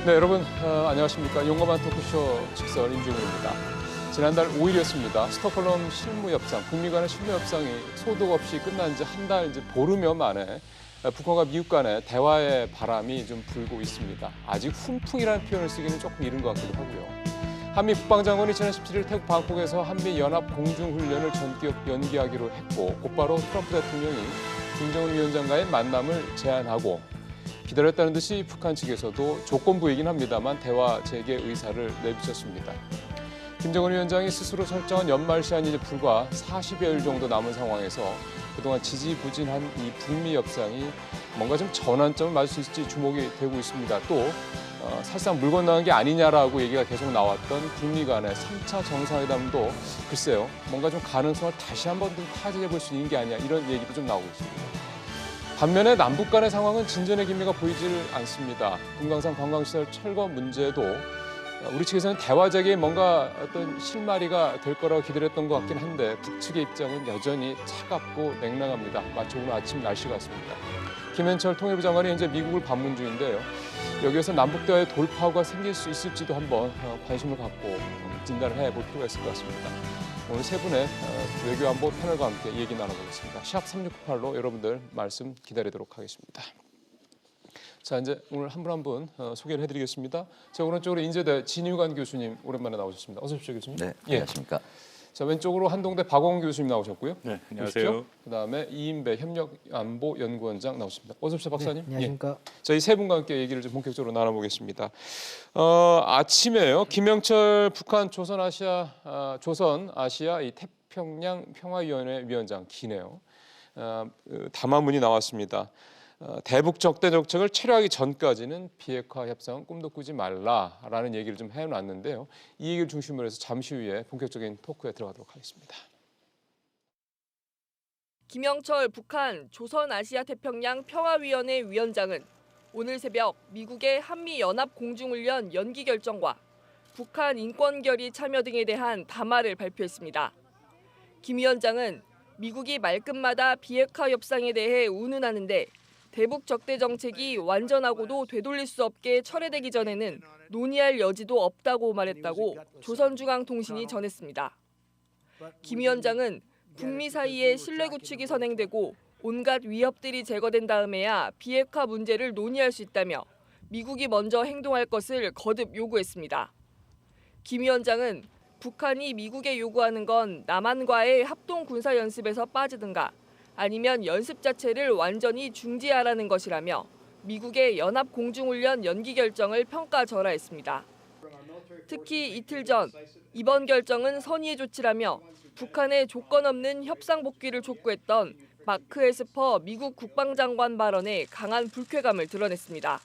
네, 여러분 안녕하십니까. 용감한 토크쇼 직설 임종훈입니다. 지난달 5일이었습니다. 스톡홀름 실무협상, 북미 간의 실무협상이 소득 없이 끝난 지 한 달 보름여 만에 북한과 미국 간의 대화의 바람이 좀 불고 있습니다. 아직 훈풍이라는 표현을 쓰기는 조금 이른 것 같기도 하고요. 한미 국방장관이 지난 17일 태국 방콕에서 한미 연합 공중훈련을 전격 연기하기로 했고, 곧바로 트럼프 대통령이 김정은 위원장과의 만남을 제안하고, 기다렸다는 듯이 북한 측에서도 조건부이긴 합니다만 대화 재개 의사를 내비쳤습니다. 김정은 위원장이 스스로 설정한 연말 시한이 이제 불과 40여일 정도 남은 상황에서 그동안 지지부진한 이 북미 협상이 뭔가 좀 전환점을 맞을 수 있을지 주목이 되고 있습니다. 또 사실상 물 건너간 게 아니냐라고 얘기가 계속 나왔던 북미 간의 3차 정상회담도 글쎄요, 뭔가 좀 가능성을 다시 한번 좀 타진해 볼 수 있는 게 아니냐, 이런 얘기도 좀 나오고 있습니다. 반면에 남북 간의 상황은 진전의 기미가 보이질 않습니다. 금강산 관광시설 철거 문제도 우리 측에서는 대화 재개에 뭔가 어떤 실마리가 될 거라고 기다렸던 것 같긴 한데, 북측의 입장은 여전히 차갑고 냉랭합니다. 마치 오늘 아침 날씨 같습니다. 김현철 통일부 장관이 현재 미국을 방문 중인데요. 여기에서 남북 대화의 돌파구가 생길 수 있을지도 한번 관심을 갖고 진단을 해볼 필요가 있을 것 같습니다. 오늘 세 분의 외교안보 패널과 함께 얘기 나눠보겠습니다. 샵 3698로 여러분들 말씀 기다리도록 하겠습니다. 자, 이제 오늘 한 분 한 분 소개를 해드리겠습니다. 자, 오른쪽으로 인제대 진유관 교수님 오랜만에 나오셨습니다. 어서 오십시오, 교수님. 네, 안녕하십니까. 자, 왼쪽으로 한동대 박원 교수님 나오셨고요. 네, 안녕하세요. 그다음에 이인배 협력안보연구원장 나오셨습니다. 어서 오십시오, 박사님. 네, 안녕하십니까. 예. 저희 세 분과 함께 얘기를 좀 본격적으로 나눠보겠습니다. 아침에요, 김영철 북한 조선 아시아 이 태평양 평화위원회 위원장, 기네요. 담화문이 나왔습니다. 대북 적대 정책을 체류하기 전까지는 비핵화 협상은 꿈도 꾸지 말라라는 얘기를 좀 해놨는데요. 이 얘기를 중심으로 해서 잠시 후에 본격적인 토크에 들어가도록 하겠습니다. 김영철 북한 조선아시아태평양 평화위원회 위원장은 오늘 새벽 미국의 한미연합공중훈련 연기 결정과 북한 인권결의 참여 등에 대한 담화를 발표했습니다. 김 위원장은 미국이 말끝마다 비핵화 협상에 대해 운운하는데 대북 적대 정책이 완전하고도 되돌릴 수 없게 철회되기 전에는 논의할 여지도 없다고 말했다고 조선중앙통신이 전했습니다. 김 위원장은 북미 사이에 신뢰 구축이 선행되고 온갖 위협들이 제거된 다음에야 비핵화 문제를 논의할 수 있다며 미국이 먼저 행동할 것을 거듭 요구했습니다. 김 위원장은 북한이 미국에 요구하는 건 남한과의 합동 군사 연습에서 빠지든가 아니면 연습 자체를 완전히 중지하라는 것이라며 미국의 연합 공중훈련 연기 결정을 평가절하했습니다. 특히 이틀 전 이번 결정은 선의의 조치라며 북한의 조건 없는 협상 복귀를 촉구했던 마크 에스퍼 미국 국방장관 발언에 강한 불쾌감을 드러냈습니다.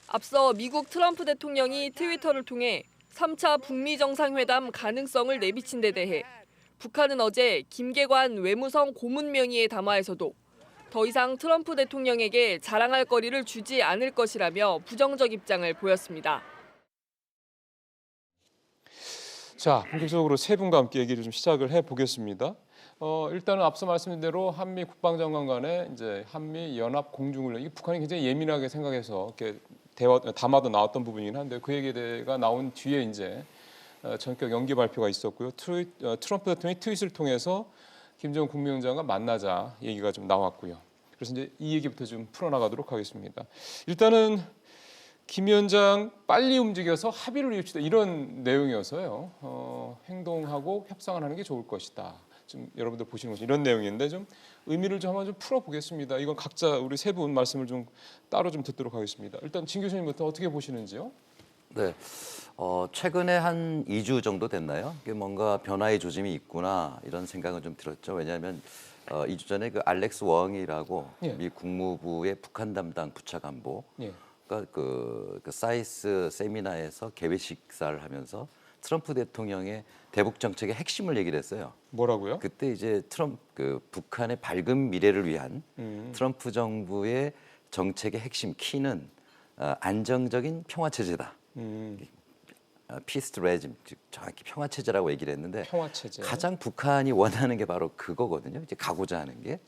앞서 미국 트럼프 대통령이 트위터를 통해 3차 북미 정상회담 가능성을 내비친 데 대해 북한은 어제 김계관 외무성 고문 명의의 담화에서도 더 이상 트럼프 대통령에게 자랑할 거리를 주지 않을 것이라며 부정적 입장을 보였습니다. 자, 본격적으로 세 분과 함께 얘기를 좀 시작을 해보겠습니다. 일단은 앞서 말씀드린 대로 한미 국방장관 간의 이제 한미 연합 공중훈련, 이게 북한이 굉장히 예민하게 생각해서 이렇게 담화도 나왔던 부분이긴 한데, 그 얘기가 나온 뒤에 이제 전격 연기 발표가 있었고요. 트럼프 대통령이 트윗을 통해서 김정은 국무위원장과 만나자 얘기가 좀 나왔고요. 그래서 이제 이 얘기부터 좀 풀어나가도록 하겠습니다. 일단은 김 위원장 빨리 움직여서 합의를 이룹시다, 이런 내용이어서요. 행동하고 협상을 하는 게 좋을 것이다. 좀 여러분들 보시는 것처럼 이런 내용인데, 좀 의미를 좀 한번 좀 풀어보겠습니다. 이건 각자 우리 세 분 말씀을 좀 따로 좀 듣도록 하겠습니다. 일단 진 교수님부터 어떻게 보시는지요? 네, 최근에 한 2주 정도 됐나요? 이게 뭔가 변화의 조짐이 있구나 이런 생각은 좀 들었죠. 왜냐하면 2주 전에 그 알렉스 워엉이라고 예. 미 국무부의 북한 담당 부차관보, 예. 그 사이스 세미나에서 개회 식사를 하면서 트럼프 대통령의 대북 정책의 핵심을 얘기를 했어요. 뭐라고요? 그때 이제 북한의 밝은 미래를 위한 트럼프 정부의 정책의 핵심 키는 안정적인 평화 체제다. 피스 레짐, 즉 정확히 평화 체제라고 얘기를 했는데, 평화 체제. 가장 북한이 원하는 게 바로 그거거든요. 이제 가고자 하는 게.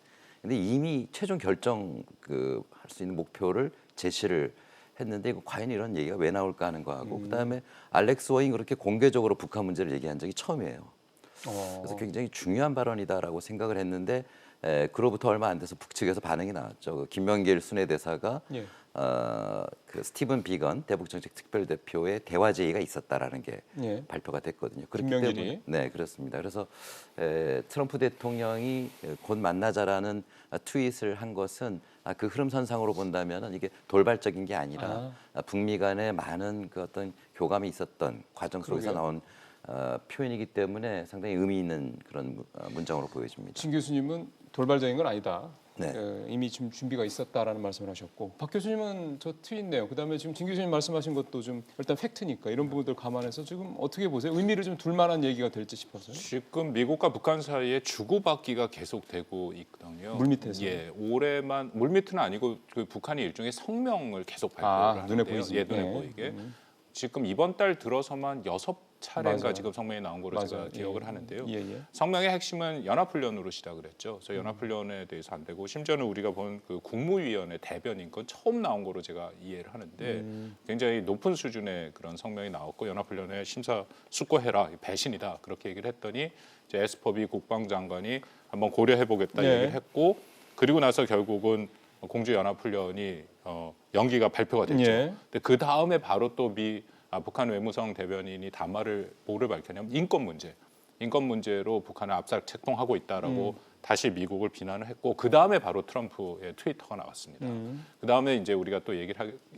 근데 이미 최종 결정 할 수 있는 목표를 제시를 했는데 이거 과연 이런 얘기가 왜 나올까 하는 거하고 그다음에 알렉스 워잉 그렇게 공개적으로 북한 문제를 얘기한 적이 처음이에요. 그래서 굉장히 중요한 발언이다라고 생각을 했는데 그로부터 얼마 안 돼서 북측에서 반응이 나왔죠. 그 김명길 순회대사가 예. 그 스티븐 비건 대북정책 특별대표의 대화 제의가 있었다라는 게 예. 발표가 됐거든요. 그렇기 김명길이? 때문에 네 그렇습니다. 그래서 트럼프 대통령이 곧 만나자라는 트윗을 한 것은 그 흐름선상으로 본다면은 이게 돌발적인 게 아니라 북미 간에 많은 그 어떤 교감이 있었던 과정 속에서 그러게요. 나온 표현이기 때문에 상당히 의미 있는 그런 문장으로 보여집니다. 진 교수님은 돌발적인 건 아니다. 네. 이미 좀 준비가 있었다라는 말씀을 하셨고 박 교수님은 저 트윗 내용 그다음에 지금 진 교수님 말씀하신 것도 좀 일단 팩트니까 이런 부분들 감안해서 지금 어떻게 보세요? 의미를 좀 둘 만한 얘기가 될지 싶어서요. 지금 미국과 북한 사이에 주고받기가 계속되고 있거든요. 물밑에서. 예, 올해만 물밑은 아니고 그 북한이 일종의 성명을 계속 발표를 하는데요. 눈에 보이지. 예, 눈에 보이게. 지금 이번 달 들어서만 6차례인가 맞아요. 지금 성명이 나온 거로 맞아요. 제가 기억을 예. 하는데요. 예, 예. 성명의 핵심은 연합훈련으로 시작을 했죠. 그래서 연합훈련에 대해서 안 되고 심지어는 우리가 본 그 국무위원회 대변인 건 처음 나온 거로 제가 이해를 하는데 굉장히 높은 수준의 그런 성명이 나왔고 연합훈련에 심사숙고해라 배신이다 그렇게 얘기를 했더니 이제 에스퍼비 국방장관이 한번 고려해보겠다 네. 얘기를 했고 그리고 나서 결국은 공주연합훈련이 연기가 발표가 됐죠. 예. 근데 그 다음에 바로 또 북한 외무성 대변인이 뭐를 밝혔냐면 인권 문제로 북한을 압살 책동하고 있다라고 다시 미국을 비난을 했고 그 다음에 바로 트럼프의 트위터가 나왔습니다. 그 다음에 이제 우리가 또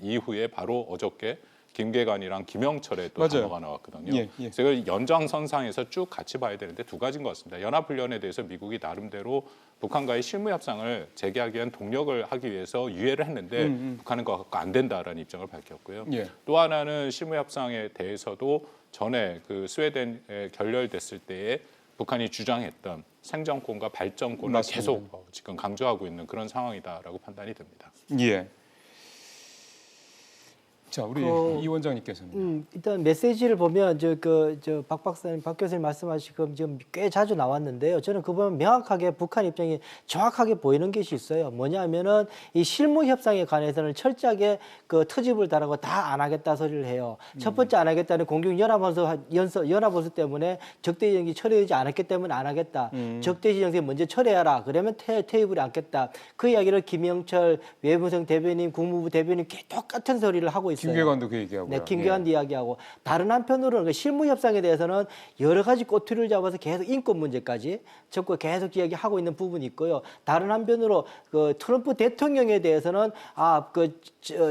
이후에 바로 어저께 김계관이랑 김영철의 또 맞아요. 단어가 나왔거든요. 예, 예. 제가 연장선상에서 쭉 같이 봐야 되는데 두 가지인 것 같습니다. 연합훈련에 대해서 미국이 나름대로 북한과의 실무협상을 재개하기 위한 동력을 하기 위해서 유예를 했는데 북한은 그거 갖고 안 된다라는 입장을 밝혔고요. 예. 또 하나는 실무협상에 대해서도 전에 그 스웨덴에 결렬됐을 때에 북한이 주장했던 생존권과 발전권을 맞습니다. 계속 지금 강조하고 있는 그런 상황이다라고 판단이 듭니다. 예. 자, 우리 이 원장님께서는 일단 메시지를 보면 박 박사님, 박 교수님 말씀하시고 지금 꽤 자주 나왔는데요. 저는 그 보면 명확하게 북한 입장이 정확하게 보이는 것이 있어요. 뭐냐면은 이 실무 협상에 관해서는 철저하게 그 트집을 달하고 다 안 하겠다 소리를 해요. 첫 번째 안 하겠다는 공중 연합원수 때문에 적대지 정세 철회되지 않았기 때문에 안 하겠다. 적대지 정세 먼저 철회하라. 그러면 테이블에 앉겠다. 그 이야기를 김영철 외무성 대변인, 국무부 대변인 똑같은 소리를 하고 있어요. 김계관도 그 얘기하고요. 네, 김계관도 이야기하고 다른 한편으로는 그 실무 협상에 대해서는 여러 가지 꼬투리를 잡아서 계속 인권 문제까지 적고 계속 이야기하고 있는 부분이 있고요. 다른 한편으로 그 트럼프 대통령에 대해서는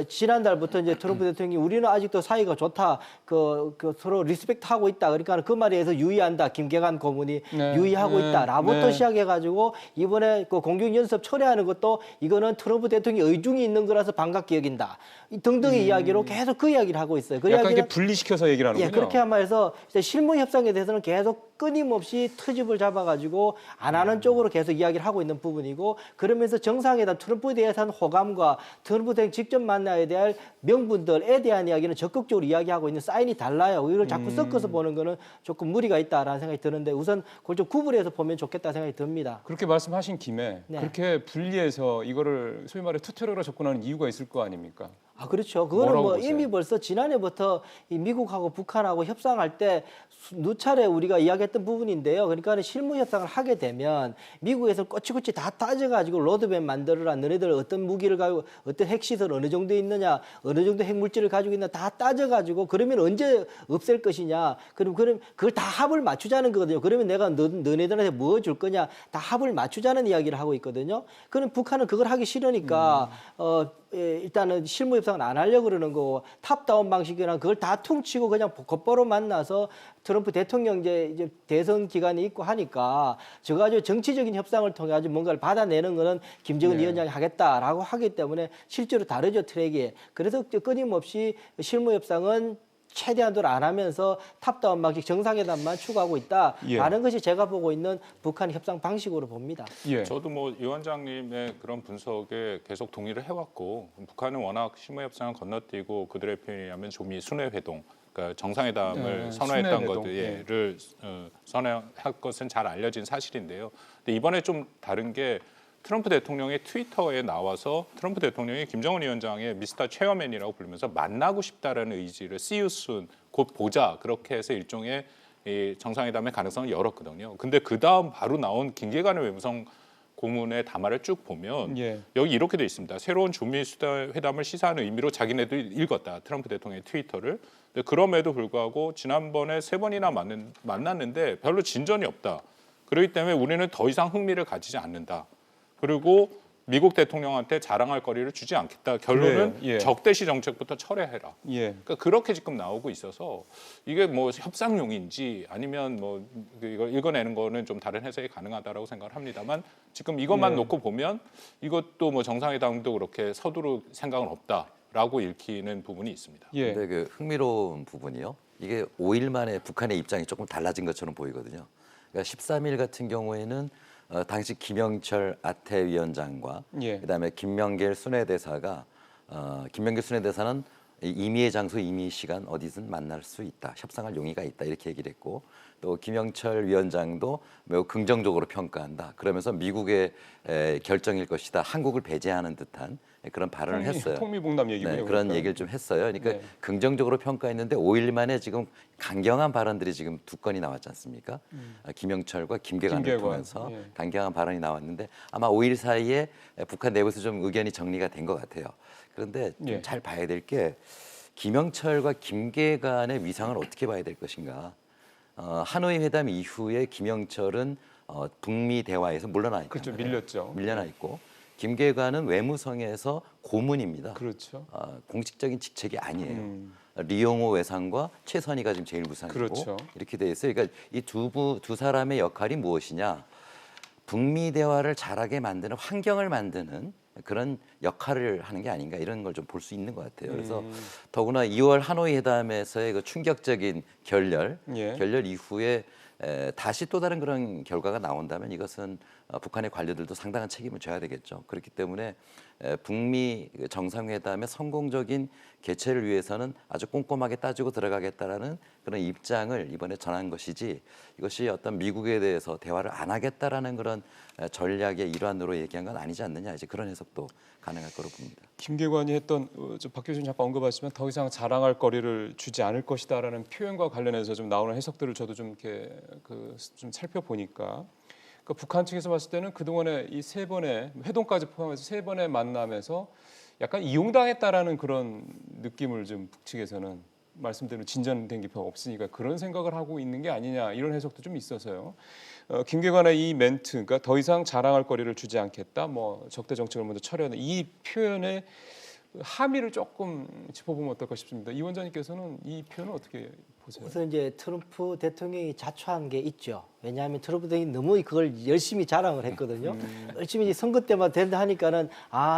지난달부터 이제 트럼프 대통령이 우리는 아직도 사이가 좋다. 그 서로 리스펙트하고 있다. 그러니까 그 말에 대해서 유의한다. 김계관 고문이 네, 유의하고 네, 있다라부터 네. 시작해가지고 이번에 그 공중 연습 철회하는 것도 이거는 트럼프 대통령이 의중이 있는 거라서 반갑게 여긴다. 등등의 이야기로 계속 그 이야기를 하고 있어요. 그 약간 이야기는 이렇게 분리시켜서 얘기를 하는군요. 예, 그렇게 하면서 실무 협상에 대해서는 계속 끊임없이 트집을 잡아가지고 안 하는 쪽으로 계속 이야기를 하고 있는 부분이고 그러면서 정상회담 트럼프에 대해서 한 호감과 트럼프 대통령 직접 만나야 될 명분들에 대한 이야기는 적극적으로 이야기하고 있는 사인이 달라요. 이걸 자꾸 섞어서 보는 거는 조금 무리가 있다라는 생각이 드는데 우선 그걸 좀 구분해서 보면 좋겠다 생각이 듭니다. 그렇게 말씀하신 김에 네. 그렇게 분리해서 이거를 소위 말해 투테러로 접근하는 이유가 있을 거 아닙니까? 아, 그렇죠. 그거는 뭐라고 뭐 보세요? 이미 벌써 지난해부터 이 미국하고 북한하고 협상할 때 누차례 우리가 이야기했던 부분인데요. 그러니까 실무 협상을 하게 되면 미국에서 꼬치꼬치 다 따져가지고 로드맵 만들어라. 너네들 어떤 무기를 가지고 어떤 핵시설 어느 정도 있느냐, 어느 정도 핵물질을 가지고 있나 다 따져가지고 그러면 언제 없앨 것이냐. 그럼 그걸 다 합을 맞추자는 거거든요. 그러면 내가 너네들한테 뭐 줄 거냐. 다 합을 맞추자는 이야기를 하고 있거든요. 그럼 북한은 그걸 하기 싫으니까 일단은 실무 협상을 안 하려고 그러는 거고 탑다운 방식이랑 그걸 다 퉁치고 그냥 곧바로 만나서 트럼프 대통령 이제 대선 기간이 있고 하니까 저 가지고 정치적인 협상을 통해 가지고 뭔가를 받아내는 거는 김정은 네. 위원장이 하겠다라고 하기 때문에 실제로 다르죠 트랙이. 그래서 끊임없이 실무 협상은 최대한도로 안 하면서 탑다운 방식 정상회담만 추구하고 있다라는 예. 것이 제가 보고 있는 북한 협상 방식으로 봅니다. 예. 저도 뭐 이 원장님의 그런 분석에 계속 동의를 해왔고 북한은 워낙 실무협상을 건너뛰고 그들의 표현에 의하면 조미 순회회동 그러니까 정상회담을 선호했던 순회회동. 것들을 선회할 것은 잘 알려진 사실인데요. 근데 이번에 좀 다른 게 트럼프 대통령의 트위터에 나와서 트럼프 대통령이 김정은 위원장의 미스터 체어맨이라고 부르면서 만나고 싶다라는 의지를 see you soon, 곧 보자 그렇게 해서 일종의 이 정상회담의 가능성을 열었거든요. 근데 그 다음 바로 나온 김계관의 외무성 고문의 담화를 쭉 보면 예. 여기 이렇게 돼 있습니다. 새로운 중미 회담을 시사하는 의미로 자기네도 읽었다. 트럼프 대통령의 트위터를. 근데 그럼에도 불구하고 지난번에 3번이나 만났는데 별로 진전이 없다. 그렇기 때문에 우리는 더 이상 흥미를 가지지 않는다. 그리고 미국 대통령한테 자랑할 거리를 주지 않겠다. 결론은 그래요. 예. 적대시 정책부터 철회해라. 예. 그러니까 그렇게 지금 나오고 있어서 이게 뭐 협상용인지 아니면 뭐 이걸 읽어내는 거는 좀 다른 해석이 가능하다라고 생각을 합니다만 지금 이것만 예. 놓고 보면 이것도 뭐 정상회담도 그렇게 서두를 생각은 없다라고 읽히는 부분이 있습니다. 예. 근데 그 흥미로운 부분이요. 이게 5일 만에 북한의 입장이 조금 달라진 것처럼 보이거든요. 그러니까 13일 같은 경우에는 당시 김영철 아태 위원장과 예. 그다음에 김명길 순회대사가 김명길 순회대사는 임의의 장소, 임의의 시간 어디든 만날 수 있다, 협상할 용의가 있다 이렇게 얘기를 했고 또 김영철 위원장도 매우 긍정적으로 평가한다. 그러면서 미국의 결정일 것이다, 한국을 배제하는 듯한 그런 발언을 했어요. 통미봉남 얘기군요. 네, 그런 그러니까. 얘기를 좀 했어요. 그러니까 네. 긍정적으로 평가했는데 5일 만에 지금 강경한 발언들이 지금 2건이 나왔지 않습니까? 김영철과 김계관을 김계관, 통해서 예. 강경한 발언이 나왔는데 아마 5일 사이에 북한 내부에서 좀 의견이 정리가 된 것 같아요. 그런데 좀 예. 잘 봐야 될 게 김영철과 김계관의 위상을 어떻게 봐야 될 것인가. 하노이 회담 이후에 김영철은 북미 대화에서 물러나 있고 그렇죠. 밀렸죠. 밀려나 있고 김계관은 외무성에서 고문입니다. 그렇죠. 공식적인 직책이 아니에요. 음. 리용호 외상과 최선희가 지금 제일 부상이고 그렇죠. 이렇게 돼 있어요. 그러니까 이 두 사람의 역할이 무엇이냐? 북미 대화를 잘하게 만드는 환경을 만드는 그런 역할을 하는 게 아닌가 이런 걸 좀 볼 수 있는 것 같아요. 그래서 더구나 2월 하노이 회담에서의 그 충격적인 결렬 예. 이후에 다시 또 다른 그런 결과가 나온다면 이것은 북한의 관료들도 상당한 책임을 져야 되겠죠. 그렇기 때문에 북미 정상회담의 성공적인 개최를 위해서는 아주 꼼꼼하게 따지고 들어가겠다라는 그런 입장을 이번에 전한 것이지 이것이 어떤 미국에 대해서 대화를 안 하겠다라는 그런 전략의 일환으로 얘기한 건 아니지 않느냐 이제 그런 해석도 가능할 거로 봅니다. 김계관이 했던 박 교수님 잠깐 언급하시면 더 이상 자랑할 거리를 주지 않을 것이다라는 표현과 관련해서 좀 나오는 해석들을 저도 좀 이렇게 좀 살펴보니까 그러니까 북한 측에서 봤을 때는 그동안에 이 3번의 회동까지 포함해서 3번의 만남에서 약간 이용당했다라는 그런 느낌을 좀 북측에서는 말씀대로 진전된 게 별로 없으니까 그런 생각을 하고 있는 게 아니냐 이런 해석도 좀 있어서요. 김계관의 이 멘트, 그러니까 더 이상 자랑할 거리를 주지 않겠다, 뭐 적대 정책을 먼저 철회하는 이 표현의 함의를 조금 짚어보면 어떨까 싶습니다. 이 원장님께서는 이 표현을 어떻게 보세요? 우선 이제 트럼프 대통령이 자초한 게 있죠. 왜냐하면 트럼프 대통령이 너무 그걸 열심히 자랑을 했거든요. 열심히 이제 선거 때마다 된다 하니까는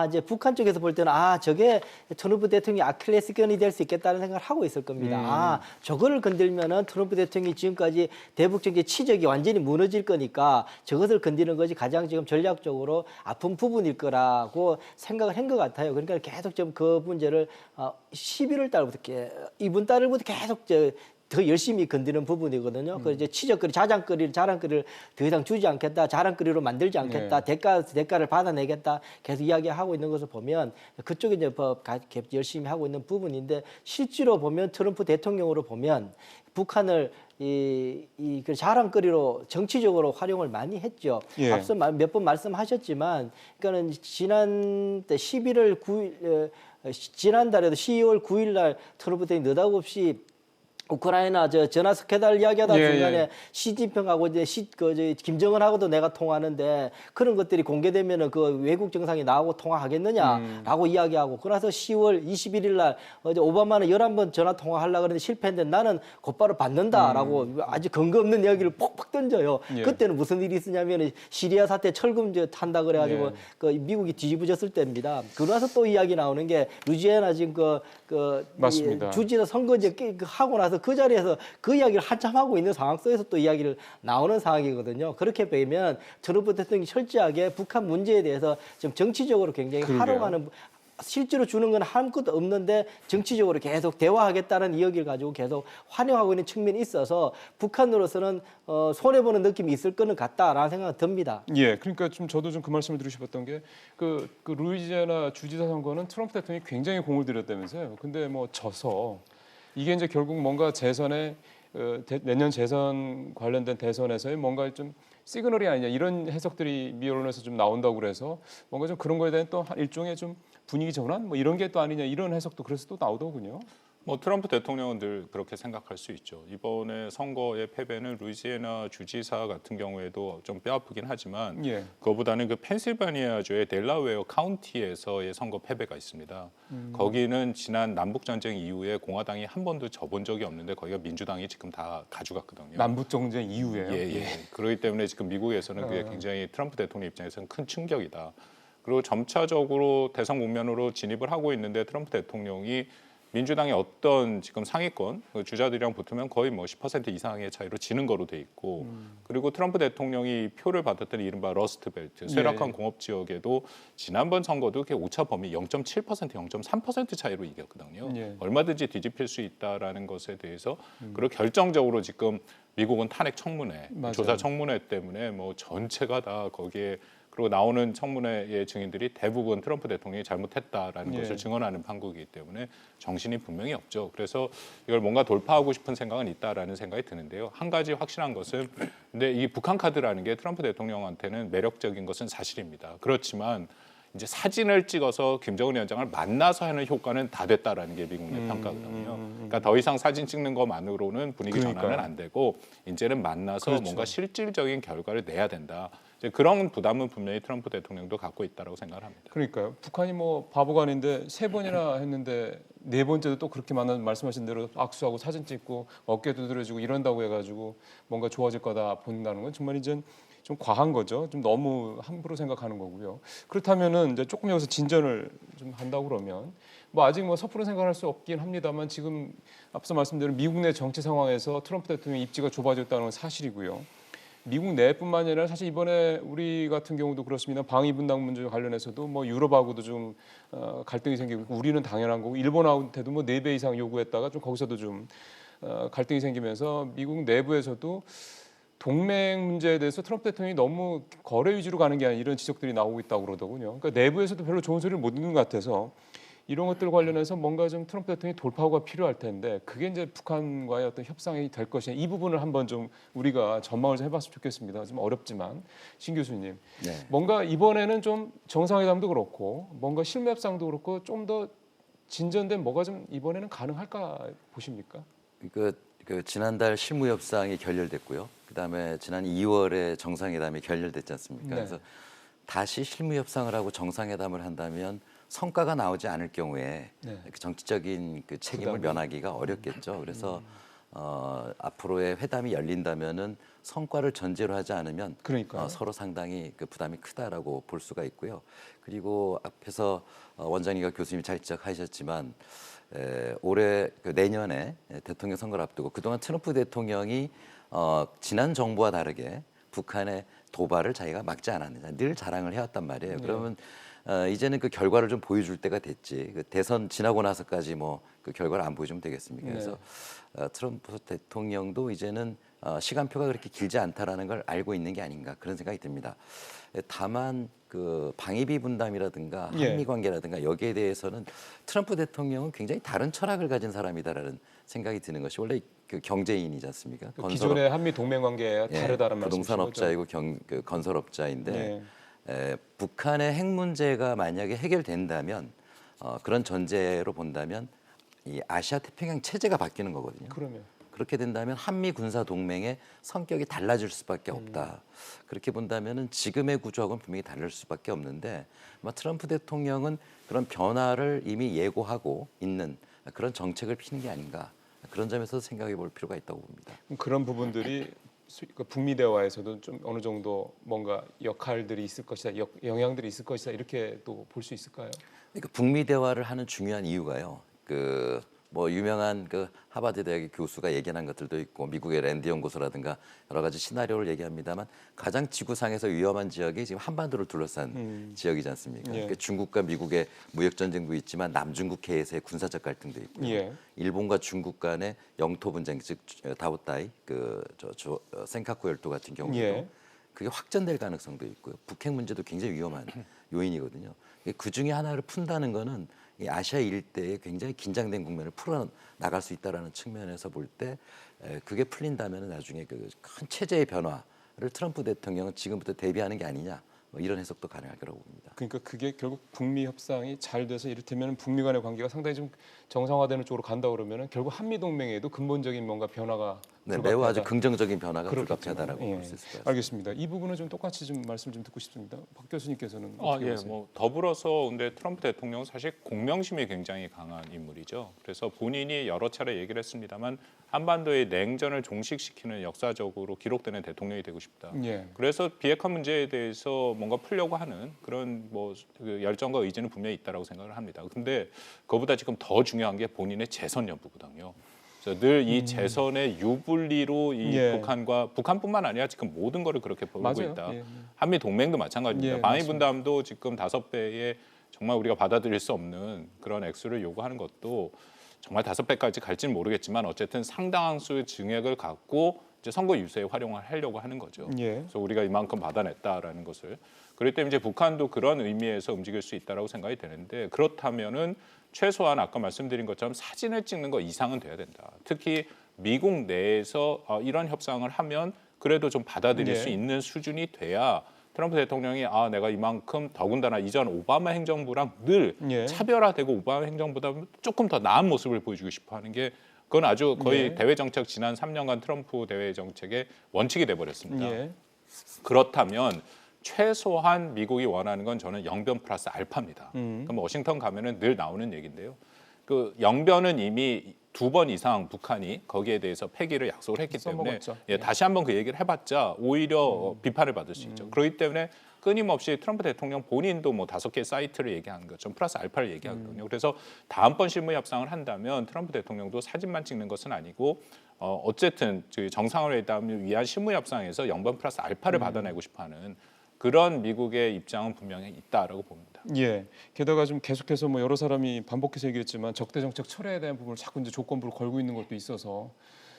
이제 북한 쪽에서 볼 때는 저게 트럼프 대통령이 아킬레스건이 될 수 있겠다는 생각을 하고 있을 겁니다. 저거를 건들면은 트럼프 대통령이 지금까지 대북 정책 치적이 완전히 무너질 거니까 저것을 건드리는 것이 가장 지금 전략적으로 아픈 부분일 거라고 생각을 한 것 같아요. 그러니까 계속 좀 그 문제를 11월 달부터 이번 달부터 계속 더 열심히 건드리는 부분이거든요. 그 이제 치적거리, 자랑거리를 더 이상 주지 않겠다, 자랑거리로 만들지 않겠다, 대가를 받아내겠다 계속 이야기하고 있는 것을 보면 그쪽에 이제 열심히 하고 있는 부분인데 실제로 보면 트럼프 대통령으로 보면 북한을 그 자랑거리로 정치적으로 활용을 많이 했죠. 예. 앞서 몇 번 말씀하셨지만, 그러니까는 지난달 11월 9일, 지난달에도 12월 9일 날 트럼프 대통령이 느닷없이 우크라이나 전화 스케달 이야기하다 중간에 시진핑하고 이제 김정은하고도 내가 통화하는데 그런 것들이 공개되면은 그 외국 정상이 나하고 통화하겠느냐라고 이야기하고 그래서 10월 21일 날 어제 오바마는 11번 전화 통화하려고 했는데 실패했는데 나는 곧바로 받는다라고 아주 근거 없는 이야기를 폭폭 던져요. 예. 그때는 무슨 일이 있었냐면 시리아 사태 철금 탄다 그래가지고 그 미국이 뒤집어졌을 때입니다. 그러나서 또 이야기 나오는 게 루지애나 지금 맞습니다. 주지사 선거제 하고 나서 그 자리에서 그 이야기를 한참 하고 있는 상황 속에서 또 이야기를 나오는 상황이거든요. 그렇게 보면 트럼프 대통령이 철저하게 북한 문제에 대해서 좀 정치적으로 굉장히 그러게요. 활용하는 실제로 주는 건 아무것도 없는데 정치적으로 계속 대화하겠다는 이야기를 가지고 계속 환영하고 있는 측면이 있어서 북한으로서는 손해보는 느낌이 있을 거는 같다라는 생각이 듭니다. 예, 그러니까 좀 저도 좀 그 말씀을 드리고 싶었던 게 그 루이지애나 주지사 선거는 트럼프 대통령이 굉장히 공을 들였다면서요. 근데 뭐 져서 이게 이제 결국 뭔가 재선에 내년 재선 관련된 대선에서의 뭔가 좀 시그널이 아니냐 이런 해석들이 미 언론에서 좀 나온다고 그래서 뭔가 좀 그런 거에 대한 또 일종의 좀 분위기 전환 뭐 이런 게 또 아니냐 이런 해석도 그래서 또 나오더군요. 뭐 트럼프 대통령은 늘 그렇게 생각할 수 있죠. 이번에 선거의 패배는 루이지애나 주지사 같은 경우에도 좀 뼈아프긴 하지만 예. 그거보다는 그 펜실바니아주의 델라웨어 카운티에서의 선거 패배가 있습니다. 거기는 지난 남북 전쟁 이후에 공화당이 한 번도 져본 적이 없는데 거기가 민주당이 지금 다 가져갔거든요. 남북 전쟁 이후에요. 예. 그렇기 때문에 지금 미국에서는 그게 굉장히 트럼프 대통령 입장에서는 큰 충격이다. 그리고 점차적으로 대선 국면으로 진입을 하고 있는데 트럼프 대통령이 민주당의 어떤 지금 상위권 주자들이랑 붙으면 거의 뭐 10% 이상의 차이로 지는 거로 돼 있고 그리고 트럼프 대통령이 표를 받았던 이른바 러스트벨트 쇠락한 공업 지역에도 지난번 선거도 그게 오차 범위 0.7% 0.3% 차이로 이겼거든요. 예. 얼마든지 뒤집힐 수 있다라는 것에 대해서 그리고 결정적으로 지금 미국은 탄핵 청문회 맞아요. 조사 청문회 때문에 뭐 전체가 다 거기에 그리고 나오는 청문회의 증인들이 대부분 트럼프 대통령이 잘못했다라는 예. 것을 증언하는 판국이기 때문에 정신이 분명히 없죠. 그래서 이걸 뭔가 돌파하고 싶은 생각은 있다라는 생각이 드는데요. 한 가지 확실한 것은 근데 이 북한 카드라는 게 트럼프 대통령한테는 매력적인 것은 사실입니다. 그렇지만 이제 사진을 찍어서 김정은 위원장을 만나서 하는 효과는 다 됐다라는 게 미국 내 평가거든요. 그러니까 더 이상 사진 찍는 것만으로는 분위기 그러니까요. 전환은 안 되고 이제는 만나서 그렇죠. 뭔가 실질적인 결과를 내야 된다. 이제 그런 부담은 분명히 트럼프 대통령도 갖고 있다고 생각을 합니다. 그러니까요. 북한이 뭐 바보가 아닌데 3번이나 했는데 4번째도 또 그렇게 말씀하신 대로 악수하고 사진 찍고 어깨 두드려주고 이런다고 해가지고 뭔가 좋아질 거다 본다는 건 정말 이제 좀 과한 거죠. 좀 너무 함부로 생각하는 거고요. 그렇다면은 이제 조금 여기서 진전을 좀 한다고 그러면 뭐 아직 뭐 섣부른 생각할 수 없긴 합니다만 지금 앞서 말씀드린 미국 내 정치 상황에서 트럼프 대통령 입지가 좁아졌다는 건 사실이고요. 미국 내뿐만 아니라 사실 이번에 우리 같은 경우도 그렇습니다. 방위 분담 문제 관련해서도 뭐 유럽하고도 좀 갈등이 생기고 있고 우리는 당연한 거고 일본하고도 뭐 4배 이상 요구했다가 좀 거기서도 좀 갈등이 생기면서 미국 내부에서도 동맹 문제에 대해서 트럼프 대통령이 너무 거래 위주로 가는 게 아니라 이런 지적들이 나오고 있다고 그러더군요. 그러니까 내부에서도 별로 좋은 소리를 못 듣는 것 같아서 이런 것들 관련해서 뭔가 좀 트럼프 대통령이 돌파구가 필요할 텐데 그게 이제 북한과의 어떤 협상이 될 것이냐 이 부분을 한번 좀 우리가 전망을 좀 해봤으면 좋겠습니다. 좀 어렵지만 신 교수님 네. 뭔가 이번에는 좀 정상회담도 그렇고 뭔가 실무 협상도 그렇고 좀 더 진전된 뭐가 좀 이번에는 가능할까 보십니까? 그 지난달 실무 협상이 결렬됐고요. 그다음에 지난 2월에 정상회담이 결렬됐지 않습니까? 네. 그래서 다시 실무 협상을 하고 정상회담을 한다면 성과가 나오지 않을 경우에 네. 그 정치적인 그 책임을 부담이. 면하기가 어렵겠죠. 그래서 앞으로의 회담이 열린다면은 성과를 전제로 하지 않으면 그러니까요. 서로 상당히 그 부담이 크다라고 볼 수가 있고요. 그리고 앞에서 원장님과 교수님이 잘 지적하셨지만 올해 내년에 대통령 선거를 앞두고 그동안 트럼프 대통령이 지난 정부와 다르게 북한의 도발을 자기가 막지 않았느냐 늘 자랑을 해왔단 말이에요. 그러면 이제는 그 결과를 좀 보여줄 때가 됐지. 그 대선 지나고 나서까지 뭐 그 결과를 안 보여주면 되겠습니까? 그래서 트럼프 대통령도 이제는 시간표가 그렇게 길지 않다라는 걸 알고 있는 게 아닌가 그런 생각이 듭니다. 다만 그 방위비 분담이라든가 한미 관계라든가 여기에 대해서는 트럼프 대통령은 굉장히 다른 철학을 가진 사람이다라는 생각이 드는 것이 원래 그 경제인이지 않습니까? 기존의 한미 동맹 관계와 다르다는 말씀이시죠. 부동산업자이고 건설업자인데 북한의 핵 문제가 만약에 해결된다면 그런 전제로 본다면 이 아시아 태평양 체제가 바뀌는 거거든요. 그러면 그렇게 된다면 한미 군사 동맹의 성격이 달라질 수밖에 없다. 그렇게 본다면은 지금의 구조하고는 분명히 다를 수밖에 없는데 아마 트럼프 대통령은 그런 변화를 이미 예고하고 있는 그런 정책을 피는 게 아닌가 그런 점에서 생각해 볼 필요가 있다고 봅니다. 그런 부분들이 북미 대화에서도 좀 어느 정도 뭔가 역할들이 있을 것이다, 영향들이 있을 것이다 이렇게 또 볼 수 있을까요? 그러니까 북미 대화를 하는 중요한 이유가요. 뭐 유명한 그 하버드 대학의 교수가 얘기한 것들도 있고 미국의 랜드 연구소라든가 여러 가지 시나리오를 얘기합니다만 가장 지구상에서 위험한 지역이 지금 한반도를 둘러싼 지역이지 않습니까? 예. 그러니까 중국과 미국의 무역 전쟁도 있지만 남중국 해에서의 군사적 갈등도 있고요. 예. 일본과 중국 간의 영토 분쟁 즉 다오다이 센카쿠 열도 같은 경우도 예. 그게 확전될 가능성도 있고요. 북핵 문제도 굉장히 위험한 요인이거든요. 그 중에 하나를 푼다는 거는 이 아시아 일대에 굉장히 긴장된 국면을 풀어 나갈 수 있다라는 측면에서 볼 때 그게 풀린다면 나중에 그 큰 체제의 변화를 트럼프 대통령은 지금부터 대비하는 게 아니냐 뭐 이런 해석도 가능할 거라고 봅니다. 그러니까 그게 결국 북미 협상이 잘 돼서 이를테면 북미 간의 관계가 상당히 좀 정상화되는 쪽으로 간다 그러면은 결국 한미 동맹에도 근본적인 뭔가 변화가 네, 불가피하다. 매우 아주 긍정적인 변화가 그렇겠죠. 불가피하다라고 예. 볼 수 있을 것 같습니다. 알겠습니다. 이 부분은 좀 똑같이 좀 말씀 좀 듣고 싶습니다. 박 교수님께서는 어떻게 예, 보세요? 뭐 더불어서 근데 트럼프 대통령은 사실 공명심이 굉장히 강한 인물이죠. 그래서 본인이 여러 차례 얘기를 했습니다만 한반도의 냉전을 종식시키는 역사적으로 기록되는 대통령이 되고 싶다. 예. 그래서 비핵화 문제에 대해서 뭔가 풀려고 하는 그런 그 열정과 의지는 분명히 있다라고 생각을 합니다. 근데 그보다 지금 더 중요한 게 본인의 재선 여부거든요. 그래서 늘 이 재선의 유불리로 이 예. 북한뿐만 아니라 지금 모든 거를 그렇게 보고 맞아요. 있다. 예. 한미 동맹도 마찬가지입니다. 예, 방위 맞습니다. 분담도 지금 5배의 정말 우리가 받아들일 수 없는 그런 액수를 요구하는 것도 정말 5배까지 갈지는 모르겠지만 어쨌든 상당한 수의 증액을 갖고 이제 선거 유세에 활용을 하려고 하는 거죠. 예. 그래서 우리가 이만큼 받아냈다라는 것을. 그렇기 때문에 이제 북한도 그런 의미에서 움직일 수 있다라고 생각이 되는데 그렇다면은 최소한 아까 말씀드린 것처럼 사진을 찍는 거 이상은 돼야 된다. 특히 미국 내에서 이런 협상을 하면 그래도 좀 받아들일 예. 수 있는 수준이 돼야 트럼프 대통령이 내가 이만큼 더군다나 이전 오바마 행정부랑 늘 예. 차별화되고 오바마 행정부보다 조금 더 나은 모습을 보여주고 싶어하는 게 그건 아주 거의 예. 대외 정책 지난 3년간 트럼프 대외 정책의 원칙이 돼버렸습니다. 예. 그렇다면 최소한 미국이 원하는 건 저는 영변 플러스 알파입니다. 그럼 워싱턴 가면은 늘 나오는 얘기인데요. 그 영변은 이미 2번 이상 북한이 거기에 대해서 폐기를 약속을 했기 때문에 써먹었죠. 다시 한번 그 얘기를 해봤자 오히려 비판을 받을 수 있죠. 그렇기 때문에 끊임없이 트럼프 대통령 본인도 뭐 5개의 사이트를 얘기하는 것처럼 플러스 알파를 얘기하거든요. 그래서 다음번 실무 협상을 한다면 트럼프 대통령도 사진만 찍는 것은 아니고 어쨌든 정상회담을 위한 실무 협상에서 영변 플러스 알파를 받아내고 싶어하는 그런 미국의 입장은 분명히 있다라고 봅니다. 예. 게다가 좀 계속해서 뭐 여러 사람이 반복해서 얘기했지만 적대 정책 철회에 대한 부분을 자꾸 이제 조건부로 걸고 있는 것도 있어서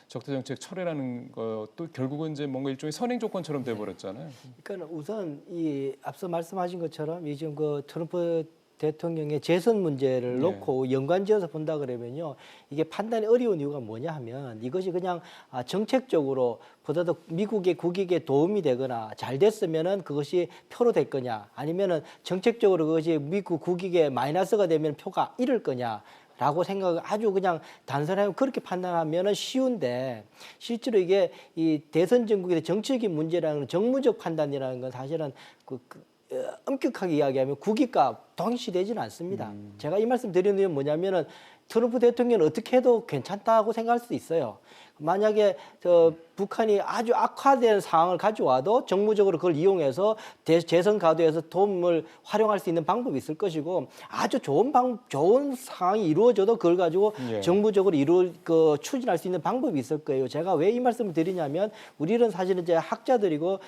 적대 정책 철회라는 것도 결국은 이제 뭔가 일종의 선행 조건처럼 돼 버렸잖아요. 그러니까 우선 이 앞서 말씀하신 것처럼 이 지금 그 트럼프 대통령의 재선 문제를 놓고 연관지어서 본다 그러면요, 이게 판단이 어려운 이유가 뭐냐 하면 이것이 그냥 정책적으로 보다도 미국의 국익에 도움이 되거나 잘 됐으면은 그것이 표로 될 거냐, 아니면은 정책적으로 그것이 미국 국익에 마이너스가 되면 표가 잃을 거냐. 라고 생각을 아주 그냥 단순하게 그렇게 판단하면은 쉬운데, 실제로 이게 이 대선 전국의 정치적인 문제라는 건 정무적 판단이라는 건 사실은 엄격하게 이야기하면 국익과 동일시되지는 않습니다. 제가 이 말씀 드리는 이유는 뭐냐면은 트럼프 대통령은 어떻게 해도 괜찮다고 생각할 수도 있어요. 만약에 북한이 아주 악화된 상황을 가져와도 정무적으로 그걸 이용해서 재선 가도에서 도움을 활용할 수 있는 방법이 있을 것이고, 아주 좋은 상황이 이루어져도 그걸 가지고 정무적으로 추진할 수 있는 방법이 있을 거예요. 제가 왜 이 말씀을 드리냐면, 우리는 사실은 이제 학자들이고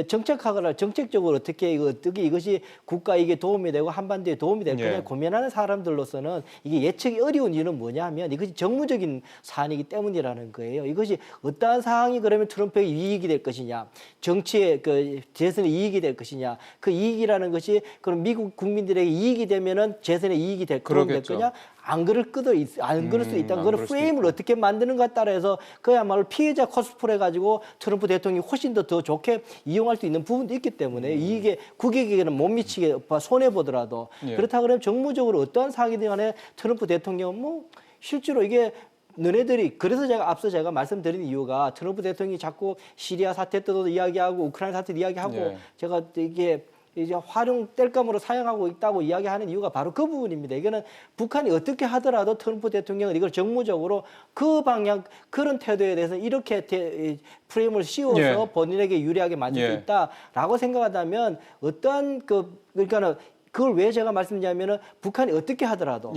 정책학을 정책적으로 어떻게 이것이 국가에게 도움이 되고 한반도에 도움이 될 거냐 고민하는 사람들로서는 이게 예측이 어려운 이유는 뭐냐면 이것이 정무적인 사안이기 때문이라는 거예요. 이것이 어떠한 상황이 그러면 트럼프에게 이익이 될 것이냐, 정치의 재선에 이익이 될 것이냐, 그 이익이라는 것이 그럼 미국 국민들에게 이익이 되면은 재선에 이익이 될 거냐, 안 그럴 수 있다. 그걸 프레임을 어떻게 만드는가에 따라서 그야말로 피해자 코스프레 가지고 트럼프 대통령이 훨씬 더 좋게 이용할 수 있는 부분도 있기 때문에 이게 국익에게는 못 미치게 손해 보더라도 그렇다 그러면 정무적으로 어떠한 상황이든 간에 트럼프 대통령은 뭐 실제로 이게 너네들이, 그래서 앞서 제가 말씀드린 이유가 트럼프 대통령이 자꾸 시리아 사태 때도 이야기하고 우크라이나 사태도 이야기하고 제가 이게 이제 뗄감으로 사용하고 있다고 이야기하는 이유가 바로 그 부분입니다. 이거는 북한이 어떻게 하더라도 트럼프 대통령은 이걸 정무적으로 그 방향, 그런 태도에 대해서 이렇게 프레임을 씌워서 본인에게 유리하게 만들 수 있다라고 생각한다면 그러니까는 그걸 왜 제가 말씀드리냐면은 북한이 어떻게 하더라도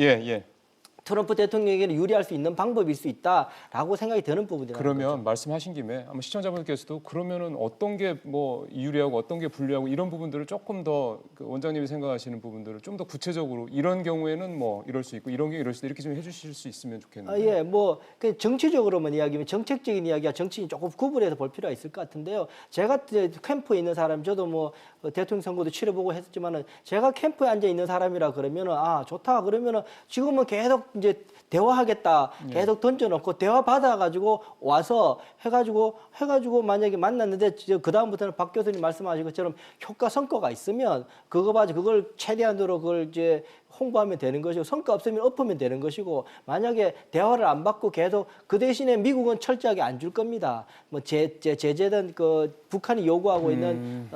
트럼프 대통령에게는 유리할 수 있는 방법일 수 있다라고 생각이 드는 부분이라는 그러면 거죠. 말씀하신 김에 아마 시청자분께서도 그러면은 어떤 게 뭐 유리하고 어떤 게 불리하고 이런 부분들을 조금 더 그 원장님이 생각하시는 부분들을 좀 더 구체적으로 이런 경우에는 뭐 이럴 수 있고 이런 경우 이럴 수 있다 이렇게 좀 해주실 수 있으면 좋겠는데. 예, 뭐 그 정치적으로만 이야기하면 정책적인 이야기와 정치인 조금 구분해서 볼 필요가 있을 것 같은데요. 제가 이제 캠프에 있는 사람, 저도 뭐 대통령 선거도 치러보고 했었지만은 제가 캠프에 앉아 있는 사람이라 그러면은 아 좋다 그러면은 지금은 계속 이제 대화하겠다 계속 던져놓고 대화 받아가지고 와서 해가지고 만약에 만났는데 그 다음부터는 박 교수님 말씀하신 것처럼 효과 성과가 있으면 그걸 최대한으로 그걸 이제 홍보하면 되는 것이고 성과 없으면 엎으면 되는 것이고 만약에 대화를 안 받고 계속 그 대신에 미국은 철저하게 안 줄 겁니다. 뭐 제재든 그 북한이 요구하고 있는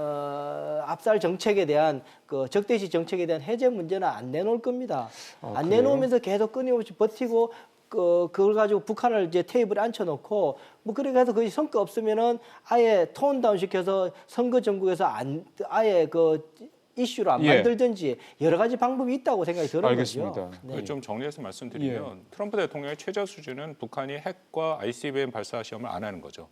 압살 정책에 대한 그 적대시 정책에 대한 해제 문제는 안 내놓을 겁니다. 안 그래요? 내놓으면서 계속 끊임없이 버티고 그걸 가지고 북한을 이제 테이블에 앉혀놓고 뭐 그렇게 해서 거의 성과 없으면은 아예 톤 다운 시켜서 선거 정국에서 아예 그 이슈로 안 예. 만들든지 여러 가지 방법이 있다고 생각이 드는 알겠습니다. 거죠. 네. 좀 정리해서 말씀드리면 트럼프 대통령의 최저 수준은 북한이 핵과 ICBM 발사 시험을 안 하는 거죠.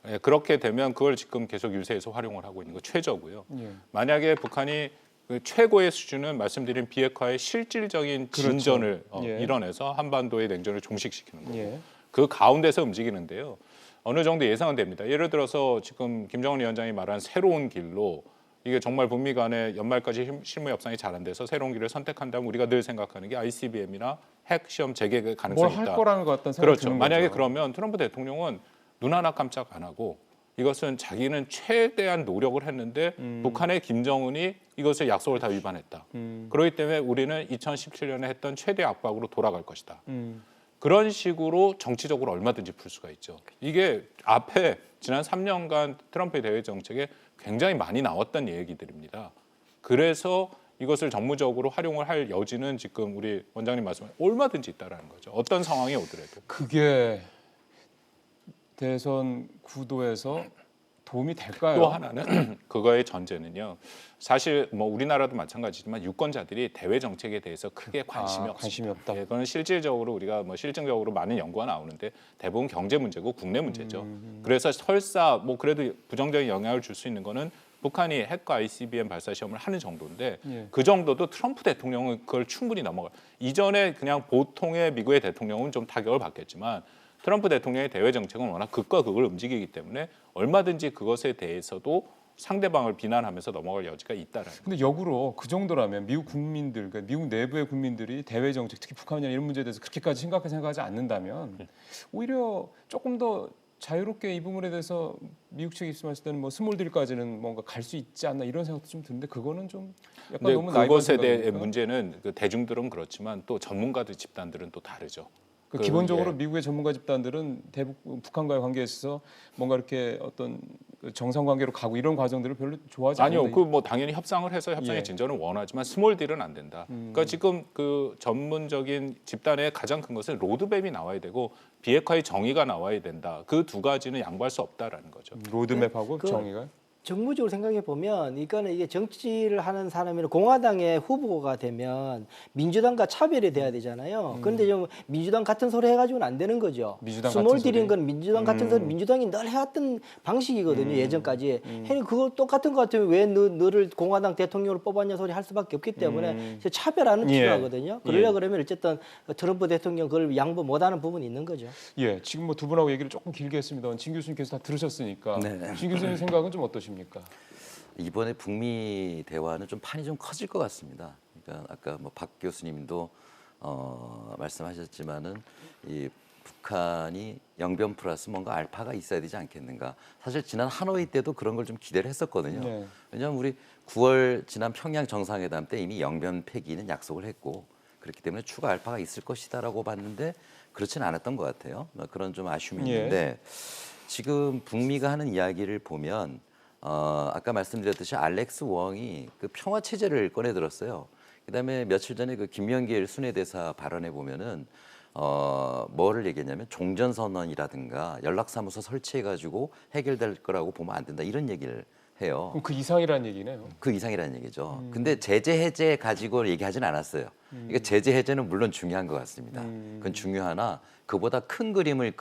예, 그렇게 되면 그걸 지금 계속 유세에서 활용을 하고 있는 거 최저고요. 예. 만약에 북한이 그 최고의 수준은 말씀드린 비핵화의 실질적인 그렇죠. 진전을 예. 이뤄내서 한반도의 냉전을 종식시키는 거고 예. 그 가운데서 움직이는데요. 어느 정도 예상은 됩니다. 예를 들어서 지금 김정은 위원장이 말한 새로운 길로 이게 정말 북미 간에 연말까지 실무 협상이 잘 안 돼서 새로운 길을 선택한다면 우리가 늘 생각하는 게 ICBM이나 핵 시험 재개의 가능성이 뭘 있다. 할 거라는 것 같다는 생각이 그렇죠. 드는 만약에 거죠. 그러면 트럼프 대통령은 눈 하나 깜짝 안 하고 이것은 자기는 최대한 노력을 했는데 북한의 김정은이 이것을 약속을 다 위반했다. 그렇기 때문에 우리는 2017년에 했던 최대 압박으로 돌아갈 것이다. 그런 식으로 정치적으로 얼마든지 풀 수가 있죠. 이게 앞에 지난 3년간 트럼프의 대외 정책에 굉장히 많이 나왔던 얘기들입니다. 그래서 이것을 정무적으로 활용을 할 여지는 지금 우리 원장님 말씀에 얼마든지 있다라는 거죠. 어떤 상황이 오더라도. 그게 대선 구도에서 도움이 될까요? 또 하나는 그거의 전제는요. 사실 뭐 우리나라도 마찬가지지만 유권자들이 대외 정책에 대해서 크게 관심이 없습니다. 관심이 없다. 예, 그건 실질적으로 우리가 뭐 실증적으로 많은 연구가 나오는데 대부분 경제 문제고 국내 문제죠. 그래서 설사 뭐 그래도 부정적인 영향을 줄 수 있는 거는 북한이 핵과 ICBM 발사 시험을 하는 정도인데 예. 그 정도도 트럼프 대통령은 그걸 충분히 넘어가요. 이전에 그냥 보통의 미국의 대통령은 좀 타격을 받겠지만 트럼프 대통령의 대외 정책은 워낙 극과 극을 움직이기 때문에 얼마든지 그것에 대해서도 상대방을 비난하면서 넘어갈 여지가 있다라는 거예요. 근데 역으로 그 정도라면 미국 국민들, 그러니까 미국 내부의 국민들이 대외 정책, 특히 북한이나 이런 문제에 대해서 그렇게까지 심각하게 생각하지 않는다면 오히려 조금 더 자유롭게 이 부분에 대해서 미국 측이 말씀하실 때는 뭐 스몰딜까지는 뭔가 갈 수 있지 않나 이런 생각도 좀 드는데 그거는 좀 약간 근데 너무 나이브 그것에 대해 생각입니까? 문제는 그 대중들은 그렇지만 또 전문가들 집단들은 또 다르죠. 그 기본적으로 예. 미국의 전문가 집단들은 대북 북한과의 관계에 있어서 뭔가 이렇게 어떤 정상 관계로 가고 이런 과정들을 별로 좋아하지 아니요, 않는다. 그 뭐 당연히 협상을 해서 협상의 예. 진전을 원하지만 스몰 딜은 안 된다. 그러니까 지금 그 전문적인 집단의 가장 큰 것은 로드맵이 나와야 되고 비핵화의 정의가 나와야 된다. 그 두 가지는 양보할 수 없다라는 거죠. 로드맵하고 그- 정의가 정무적으로 생각해 보면 이거는 이게 정치를 하는 사람이나 공화당의 후보가 되면 민주당과 차별이 돼야 되잖아요. 그런데 좀 민주당 같은 소리 해가지고는 안 되는 거죠. 민주당 같은 스몰 소리? 딜인 건 민주당 같은 소리 민주당이 늘 해왔던 방식이거든요. 예전까지. 해니 그거 똑같은 것 같으면 왜 너를 공화당 대통령으로 뽑았냐 소리 할 수밖에 없기 때문에 이제 차별하는 예. 필요하거든요. 그러려 그러면 어쨌든 트럼프 대통령 그걸 양보 못하는 부분이 있는 거죠. 예, 지금 뭐 두 분하고 얘기를 조금 길게 했습니다. 진 교수님께서 다 들으셨으니까 네. 진 교수님 생각은 좀 어떠십니까? 이번에 북미 대화는 좀 판이 좀 커질 것 같습니다. 그러니까 아까 뭐 박 교수님도 말씀하셨지만은 이 북한이 영변 플러스 뭔가 알파가 있어야 되지 않겠는가. 사실 지난 하노이 때도 그런 걸 좀 기대를 했었거든요. 네. 왜냐하면 우리 9월 지난 평양 정상회담 때 이미 영변 폐기는 약속을 했고 그렇기 때문에 추가 알파가 있을 것이다라고 봤는데 그렇지는 않았던 것 같아요. 그런 좀 아쉬움이 예. 있는데 지금 북미가 하는 이야기를 보면 아까 말씀드렸듯이 알렉스 웡이 그 평화 체제를 꺼내 들었어요. 그다음에 며칠 전에 그 김명길 순회대사 발언에 보면은 뭐를 얘기했냐면 종전선언이라든가 연락사무소 설치해가지고 해결될 거라고 보면 안 된다 이런 얘기를 해요. 그럼 그 이상이라는 얘기네요. 그 이상이라는 얘기죠. 근데 제재 해제 가지고 얘기하진 않았어요. 그러니까 제재 해제는 물론 중요한 것 같습니다. 그건 중요하나 그보다 큰 그림을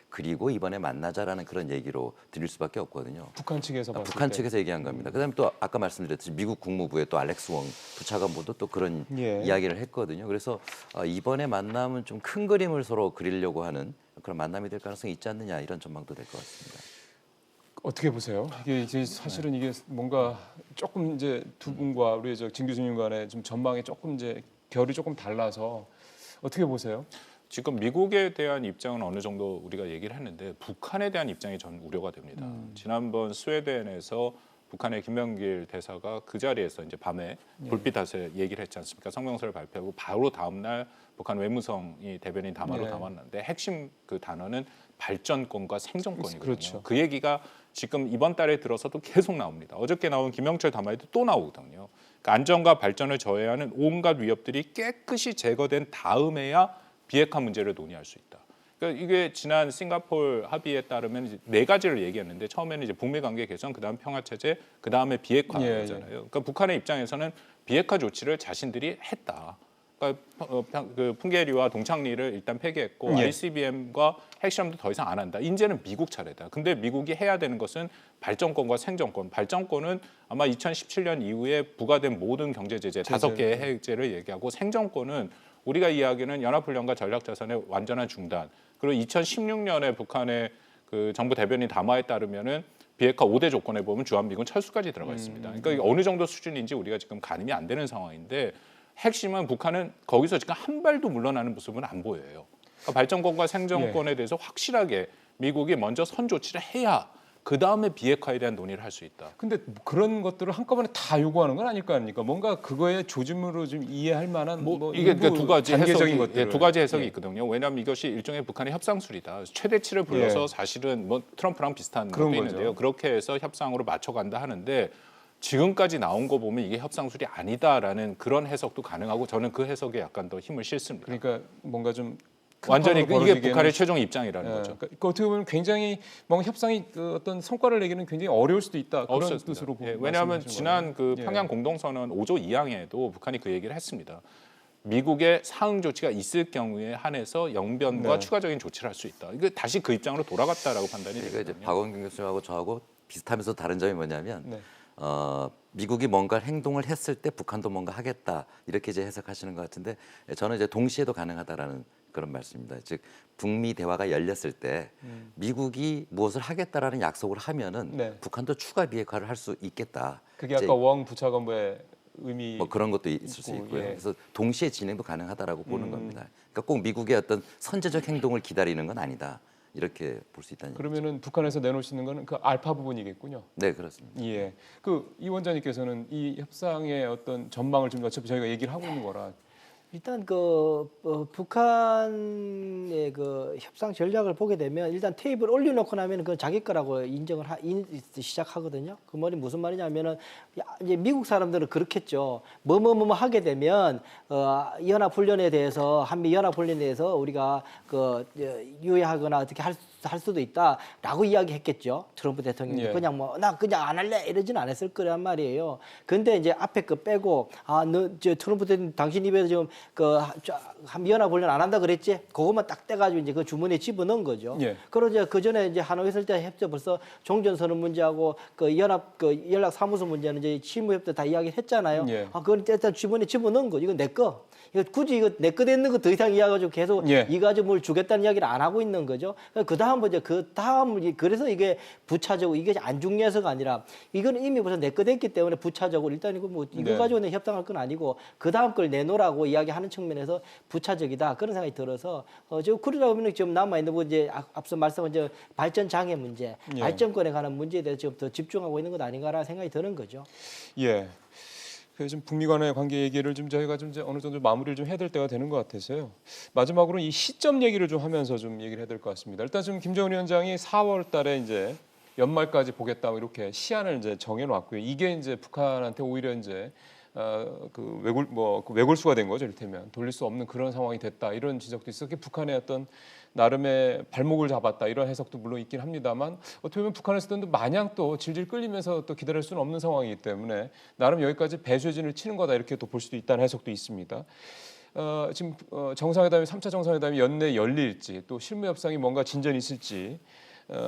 그리고 이번에 만나자라는 그런 얘기로 드릴 수밖에 없거든요. 북한 측에서 봤을 북한 때. 측에서 얘기한 겁니다. 그다음에 또 아까 말씀드렸듯이 미국 국무부의 또 알렉스 웡 부차관보도 또 그런 예. 이야기를 했거든요. 그래서 이번에 만남은 좀 큰 그림을 서로 그리려고 하는 그런 만남이 될 가능성이 있지 않느냐 이런 전망도 될 것 같습니다. 어떻게 보세요? 이게 이제 사실은 이게 뭔가 조금 이제 두 분과 우리 진 교수님 간의 좀 전망이 조금 이제 결이 조금 달라서 어떻게 보세요? 지금 미국에 대한 입장은 어느 정도 우리가 얘기를 했는데 북한에 대한 입장이 전 우려가 됩니다. 지난번 스웨덴에서 북한의 김명길 대사가 그 자리에서 이제 밤에 불빛 탓에 얘기를 했지 않습니까? 성명서를 발표하고 바로 다음 날 북한 외무성이 대변인 담화로 네. 담았는데 핵심 그 단어는 발전권과 생존권이거든요. 그렇죠. 그 얘기가 지금 이번 달에 들어서도 계속 나옵니다. 어저께 나온 김영철 담화에도 또 나오거든요. 그러니까 안전과 발전을 저해하는 온갖 위협들이 깨끗이 제거된 다음에야 비핵화 문제를 논의할 수 있다. 그러니까 이게 지난 싱가포르 합의에 따르면 이제 4가지를 얘기했는데 처음에는 이제 북미 관계 개선, 그다음 평화 체제, 그다음에 비핵화잖아요. 그러니까 북한의 입장에서는 비핵화 조치를 자신들이 했다. 그러니까 그 풍계리와 동창리를 일단 폐기했고 예. ICBM과 핵실험도 더 이상 안 한다. 이제는 미국 차례다. 근데 미국이 해야 되는 것은 발전권과 생존권. 발전권은 아마 2017년 이후에 부과된 모든 경제 제재 5개의 해제를 얘기하고 생존권은 우리가 이야기하는 연합훈련과 전략자산의 완전한 중단. 그리고 2016년에 북한의 그 정부 대변인 담화에 따르면은 비핵화 5대 조건에 보면 주한미군 철수까지 들어가 있습니다. 그러니까 이게 어느 정도 수준인지 우리가 지금 가늠이 안 되는 상황인데 핵심은 북한은 거기서 지금 한 발도 물러나는 모습은 안 보여요. 그러니까 발전권과 생존권에 대해서 확실하게 미국이 먼저 선 조치를 해야 그 다음에 비핵화에 대한 논의를 할 수 있다. 근데 그런 것들을 한꺼번에 다 요구하는 건 아닐 거 아닙니까? 뭔가 그거의 조짐으로 좀 이해할 만한 뭐 이게 일부 두 가지 단계적인 해석이 것들을. 두 가지 해석이 있거든요. 왜냐하면 이것이 일종의 북한의 협상술이다. 최대치를 불러서 예. 사실은 뭐 트럼프랑 비슷한 그런 것도 거죠. 있는데요. 그렇게 해서 협상으로 맞춰간다 하는데 지금까지 나온 거 보면 이게 협상술이 아니다라는 그런 해석도 가능하고 저는 그 해석에 약간 더 힘을 실습니다. 그러니까 뭔가 좀 큰 완전히 판으로 이게 벌어지기에는- 북한의 최종 입장이라는 예, 거죠. 그러니까 어떻게 보면 굉장히 뭔가 협상이 그 어떤 성과를 내기는 굉장히 어려울 수도 있다. 그런 없었습니다. 뜻으로 예, 왜냐하면 말씀하신 지난 그 거예요. 평양 공동선언 5조 2항에도 북한이 그 얘기를 했습니다. 미국의 사응 조치가 있을 경우에 한해서 영변과 네. 추가적인 조치를 할 수 있다. 이거 다시 그 입장으로 돌아갔다라고 판단이 그러니까 이제 되거든요. 박원경 교수님하고 저하고 비슷하면서 다른 점이 뭐냐면 네. 미국이 뭔가 행동을 했을 때 북한도 뭔가 하겠다 이렇게 이제 해석하시는 것 같은데 저는 이제 동시에도 가능하다라는 그런 말씀입니다. 즉 북미 대화가 열렸을 때 미국이 무엇을 하겠다라는 약속을 하면은 네. 북한도 추가 비핵화를 할 수 있겠다. 그게 이제 아까 웡 부차관보의 의미 뭐 그런 것도 있을 수 있고, 있고요. 예. 그래서 동시에 진행도 가능하다라고 보는 겁니다. 그러니까 꼭 미국의 어떤 선제적 행동을 기다리는 건 아니다. 이렇게 볼 수 있다는 얘기죠. 그러면은 북한에서 내놓을 수 있는 거는 그 알파 부분이겠군요. 네, 그렇습니다. 예. 그 이 원장님께서는 이 협상의 어떤 전망을 좀 어차피 저희가 얘기를 하고 있는 거라. 일단 북한의 그 협상 전략을 보게 되면 일단 테이블 올려놓고 나면 그 자기 거라고 인정을 시작하거든요. 그 말이 무슨 말이냐면은 이제 미국 사람들은 그렇겠죠. 뭐 하게 되면 연합훈련에 대해서 한미 연합훈련에 대해서 우리가 유예하거나 어떻게 할 수도 있다라고 이야기했겠죠. 트럼프 대통령이 예. 그냥 나 그냥 안 할래 이러진 않았을 거란 말이에요. 근데 이제 앞에 거 빼고 너 트럼프 대통령 당신 입에서 지금 한미 연합훈련 안 한다 그랬지? 그것만 딱 떼가지고 이제 그 주머니에 집어넣은 거죠. 예. 그러자 그 전에 이제 하노이 있을 때 협조 벌써 종전선언 문제하고 연락 사무소 문제는 이제 실무협조 다 이야기했잖아요. 예. 그건 일단 주머니에 집어넣은 거. 이거 내 거. 이거 굳이 이거 내 거 됐는 거 더 이상 이야기하고 계속 예. 이 가지고 뭘 주겠다는 이야기를 안 하고 있는 거죠. 그 다음 이제 그래서 이게 부차적으로 이게 안 중요해서가 아니라 이거는 이미 벌써 내 거 됐기 때문에 부차적으로 일단 이거 뭐 이거 네. 가지고는 협상할 건 아니고 그 다음 걸 내놓으라고 이야기하는 측면에서 부차적이다 그런 생각이 들어서 지금 그러다 보면 지금 남아 있는 거 이제 앞서 말씀한 저 발전 장애 문제, 예. 발전권에 관한 문제에 대해서 지금 더 집중하고 있는 것 아닌가라는 생각이 드는 거죠. 예. 그래서 좀 북미 간의 관계 얘기를 좀 저희가 좀 이제 어느 정도 마무리를 좀 해야 될 때가 되는 것 같아서요. 마지막으로 이 시점 얘기를 좀 하면서 좀 얘기를 해야 될 것 같습니다. 일단 지금 김정은 위원장이 4월달에 이제 연말까지 보겠다 이렇게 시한을 이제 정해놓았고요. 이게 이제 북한한테 오히려 이제 그 외골수가 된 거죠. 이를테면 돌릴 수 없는 그런 상황이 됐다 이런 지적도 있었기 북한의 어떤 나름의 발목을 잡았다 이런 해석도 물론 있긴 합니다만 어떻게 보면 북한에서도 마냥 또 질질 끌리면서 또 기다릴 수는 없는 상황이기 때문에 나름 여기까지 배수진을 치는 거다 이렇게 또 볼 수도 있다는 해석도 있습니다. 지금 정상회담이 3차 정상회담이 연내 열릴지 또 실무 협상이 뭔가 진전이 있을지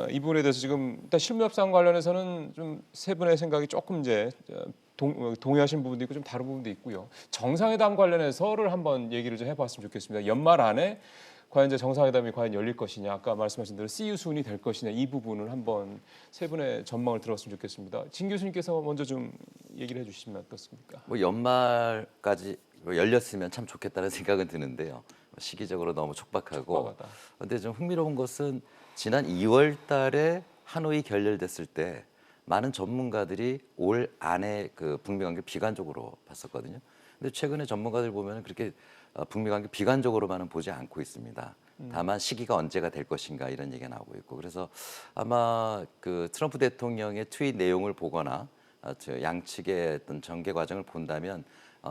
이 부분에 대해서 지금 일단 실무 협상 관련해서는 좀 세 분의 생각이 조금 이제 동의하신 부분도 있고 좀 다른 부분도 있고요. 정상회담 관련해서를 한번 얘기를 좀 해봤으면 좋겠습니다. 연말 안에 과연 이제 정상회담이 과연 열릴 것이냐, 아까 말씀하신 대로 see you soon이 될 것이냐 이 부분을 한번 세 분의 전망을 들었으면 좋겠습니다. 진 교수님께서 먼저 좀 얘기를 해주시면 어떻습니까? 뭐 연말까지 열렸으면 참 좋겠다는 생각은 드는데요. 시기적으로 너무 촉박하고. 촉박하다. 근데 좀 흥미로운 것은 지난 2월달에 하노이 결렬됐을 때 많은 전문가들이 올 안에 그 북미 관계 비관적으로 봤었거든요. 근데 최근에 전문가들 보면 그렇게 북미 관계 비관적으로만은 보지 않고 있습니다. 다만 시기가 언제가 될 것인가 이런 얘기가 나오고 있고 그래서 아마 그 트럼프 대통령의 트윗 내용을 보거나 양측의 어떤 전개 과정을 본다면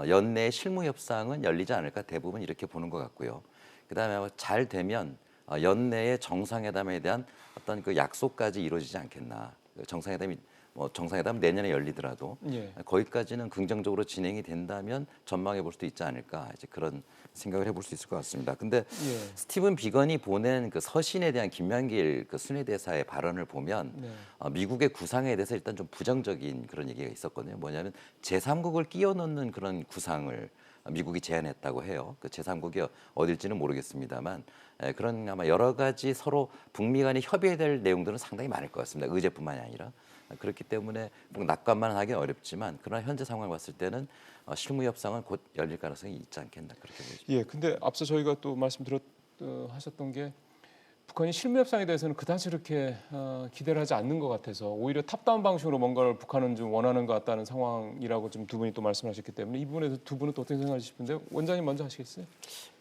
연내 실무 협상은 열리지 않을까 대부분 이렇게 보는 것 같고요. 그다음에 잘 되면 연내에 정상회담에 대한 어떤 그 약속까지 이루어지지 않겠나. 정상회담 내년에 열리더라도 예. 거기까지는 긍정적으로 진행이 된다면 전망해 볼 수도 있지 않을까 이제 그런 생각을 해볼 수 있을 것 같습니다. 근데 예. 스티븐 비건이 보낸 그 서신에 대한 김명길 그 순회대사의 발언을 보면 네. 미국의 구상에 대해서 일단 좀 부정적인 그런 얘기가 있었거든요. 뭐냐면 제3국을 끼워 넣는 그런 구상을 미국이 제안했다고 해요. 그 제3국이 어딜지는 모르겠습니다만 그런 아마 여러 가지 서로 북미 간에 협의해야 될 내용들은 상당히 많을 것 같습니다. 의제뿐만이 아니라. 그렇기 때문에 뭐 낙관만 하기는 어렵지만 그러나 현재 상황을 봤을 때는 실무 협상은 곧 열릴 가능성이 있지 않겠나 그렇게 보입니다. 예, 근데 앞서 저희가 또 하셨던 게 북한이 실무 협상에 대해서는 그다지 그렇게 기대를 하지 않는 것 같아서 오히려 탑다운 방식으로 뭔가를 북한은 좀 원하는 것 같다는 상황이라고 좀 두 분이 또 말씀하셨기 때문에 이 부분에서 두 분은 또 어떻게 생각하시는지 싶은데 원장님 먼저 하시겠어요?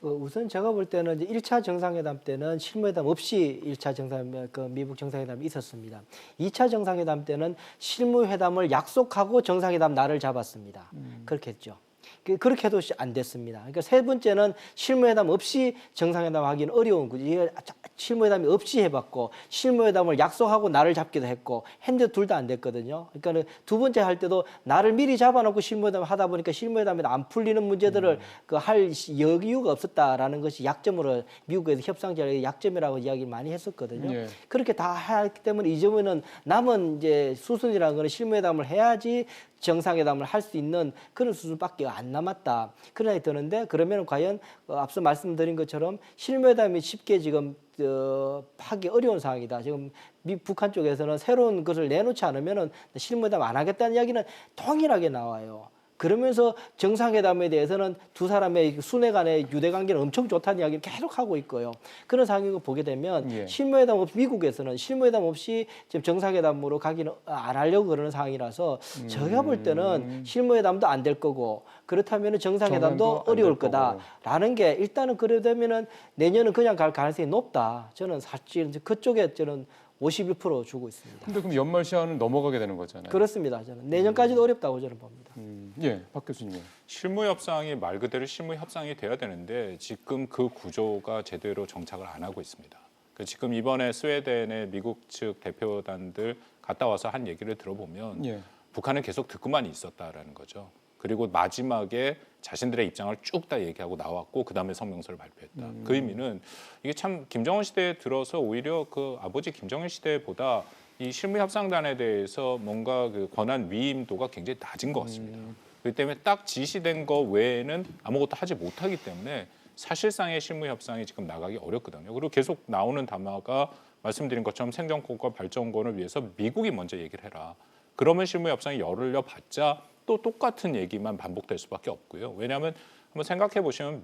우선 제가 볼 때는 이제 1차 정상회담 때는 실무회담 없이 1차 정상 그 미국 정상회담이 있었습니다. 2차 정상회담 때는 실무회담을 약속하고 정상회담 날을 잡았습니다. 그렇게 했죠. 그렇게 해도 안 됐습니다. 그러니까 세 번째는 실무회담 없이 정상회담 하기는 어려운 거죠. 실무회담이 없이 해봤고 실무회담을 약속하고 날을 잡기도 했고 했는데 둘 다 안 됐거든요. 그러니까 두 번째 할 때도 날을 미리 잡아놓고 실무회담을 하다 보니까 실무회담에 안 풀리는 문제들을 할 여유가 없었다라는 것이 약점으로 미국에서 협상자의 약점이라고 이야기를 많이 했었거든요. 예. 그렇게 다 했기 때문에 이제는 남은 이제 수순이라는 거는 실무회담을 해야지 정상회담을 할 수 있는 그런 수준밖에 안 남았다. 그런 생각이 드는데 그러면 과연 앞서 말씀드린 것처럼 실무회담이 쉽게 지금 하기 어려운 상황이다. 지금 북한 쪽에서는 새로운 것을 내놓지 않으면은 실무회담 안 하겠다는 이야기는 동일하게 나와요. 그러면서 정상회담에 대해서는 두 사람의 순회 간의 유대관계는 엄청 좋다는 이야기를 계속 하고 있고요. 그런 상황을 보게 되면 예. 실무회담 없이 미국에서는 실무회담 없이 지금 정상회담으로 가기는 안 하려고 그러는 상황이라서 제가 볼 때는 실무회담도 안 될 거고 그렇다면 정상회담도 정상회담도 안 어려울 될 거고. 거다라는 게 일단은 그러다면은 내년은 그냥 갈 가능성이 높다. 저는 사실 그쪽에 저는 51% 주고 있습니다. 근데 그럼 연말 시한을 넘어가게 되는 거잖아요. 그렇습니다. 저는 내년까지도 어렵다고 저는 봅니다. 예, 박 교수님. 실무 협상이 말 그대로 실무 협상이 돼야 되는데 지금 그 구조가 제대로 정착을 안 하고 있습니다. 지금 이번에 스웨덴의 미국 측 대표단들 갔다 와서 한 얘기를 들어보면 예. 북한은 계속 듣고만 있었다라는 거죠. 그리고 마지막에 자신들의 입장을 쭉 다 얘기하고 나왔고 그다음에 성명서를 발표했다. 그 의미는 이게 참 김정은 시대에 들어서 오히려 그 아버지 김정일 시대보다 이 실무협상단에 대해서 뭔가 그 권한 위임도가 굉장히 낮은 것 같습니다. 그렇기 때문에 딱 지시된 거 외에는 아무것도 하지 못하기 때문에 사실상의 실무협상이 지금 나가기 어렵거든요. 그리고 계속 나오는 담화가 말씀드린 것처럼 생존권과 발전권을 위해서 미국이 먼저 얘기를 해라. 그러면 실무협상이 열려봤자 또 똑같은 얘기만 반복될 수밖에 없고요. 왜냐하면 한번 생각해 보시면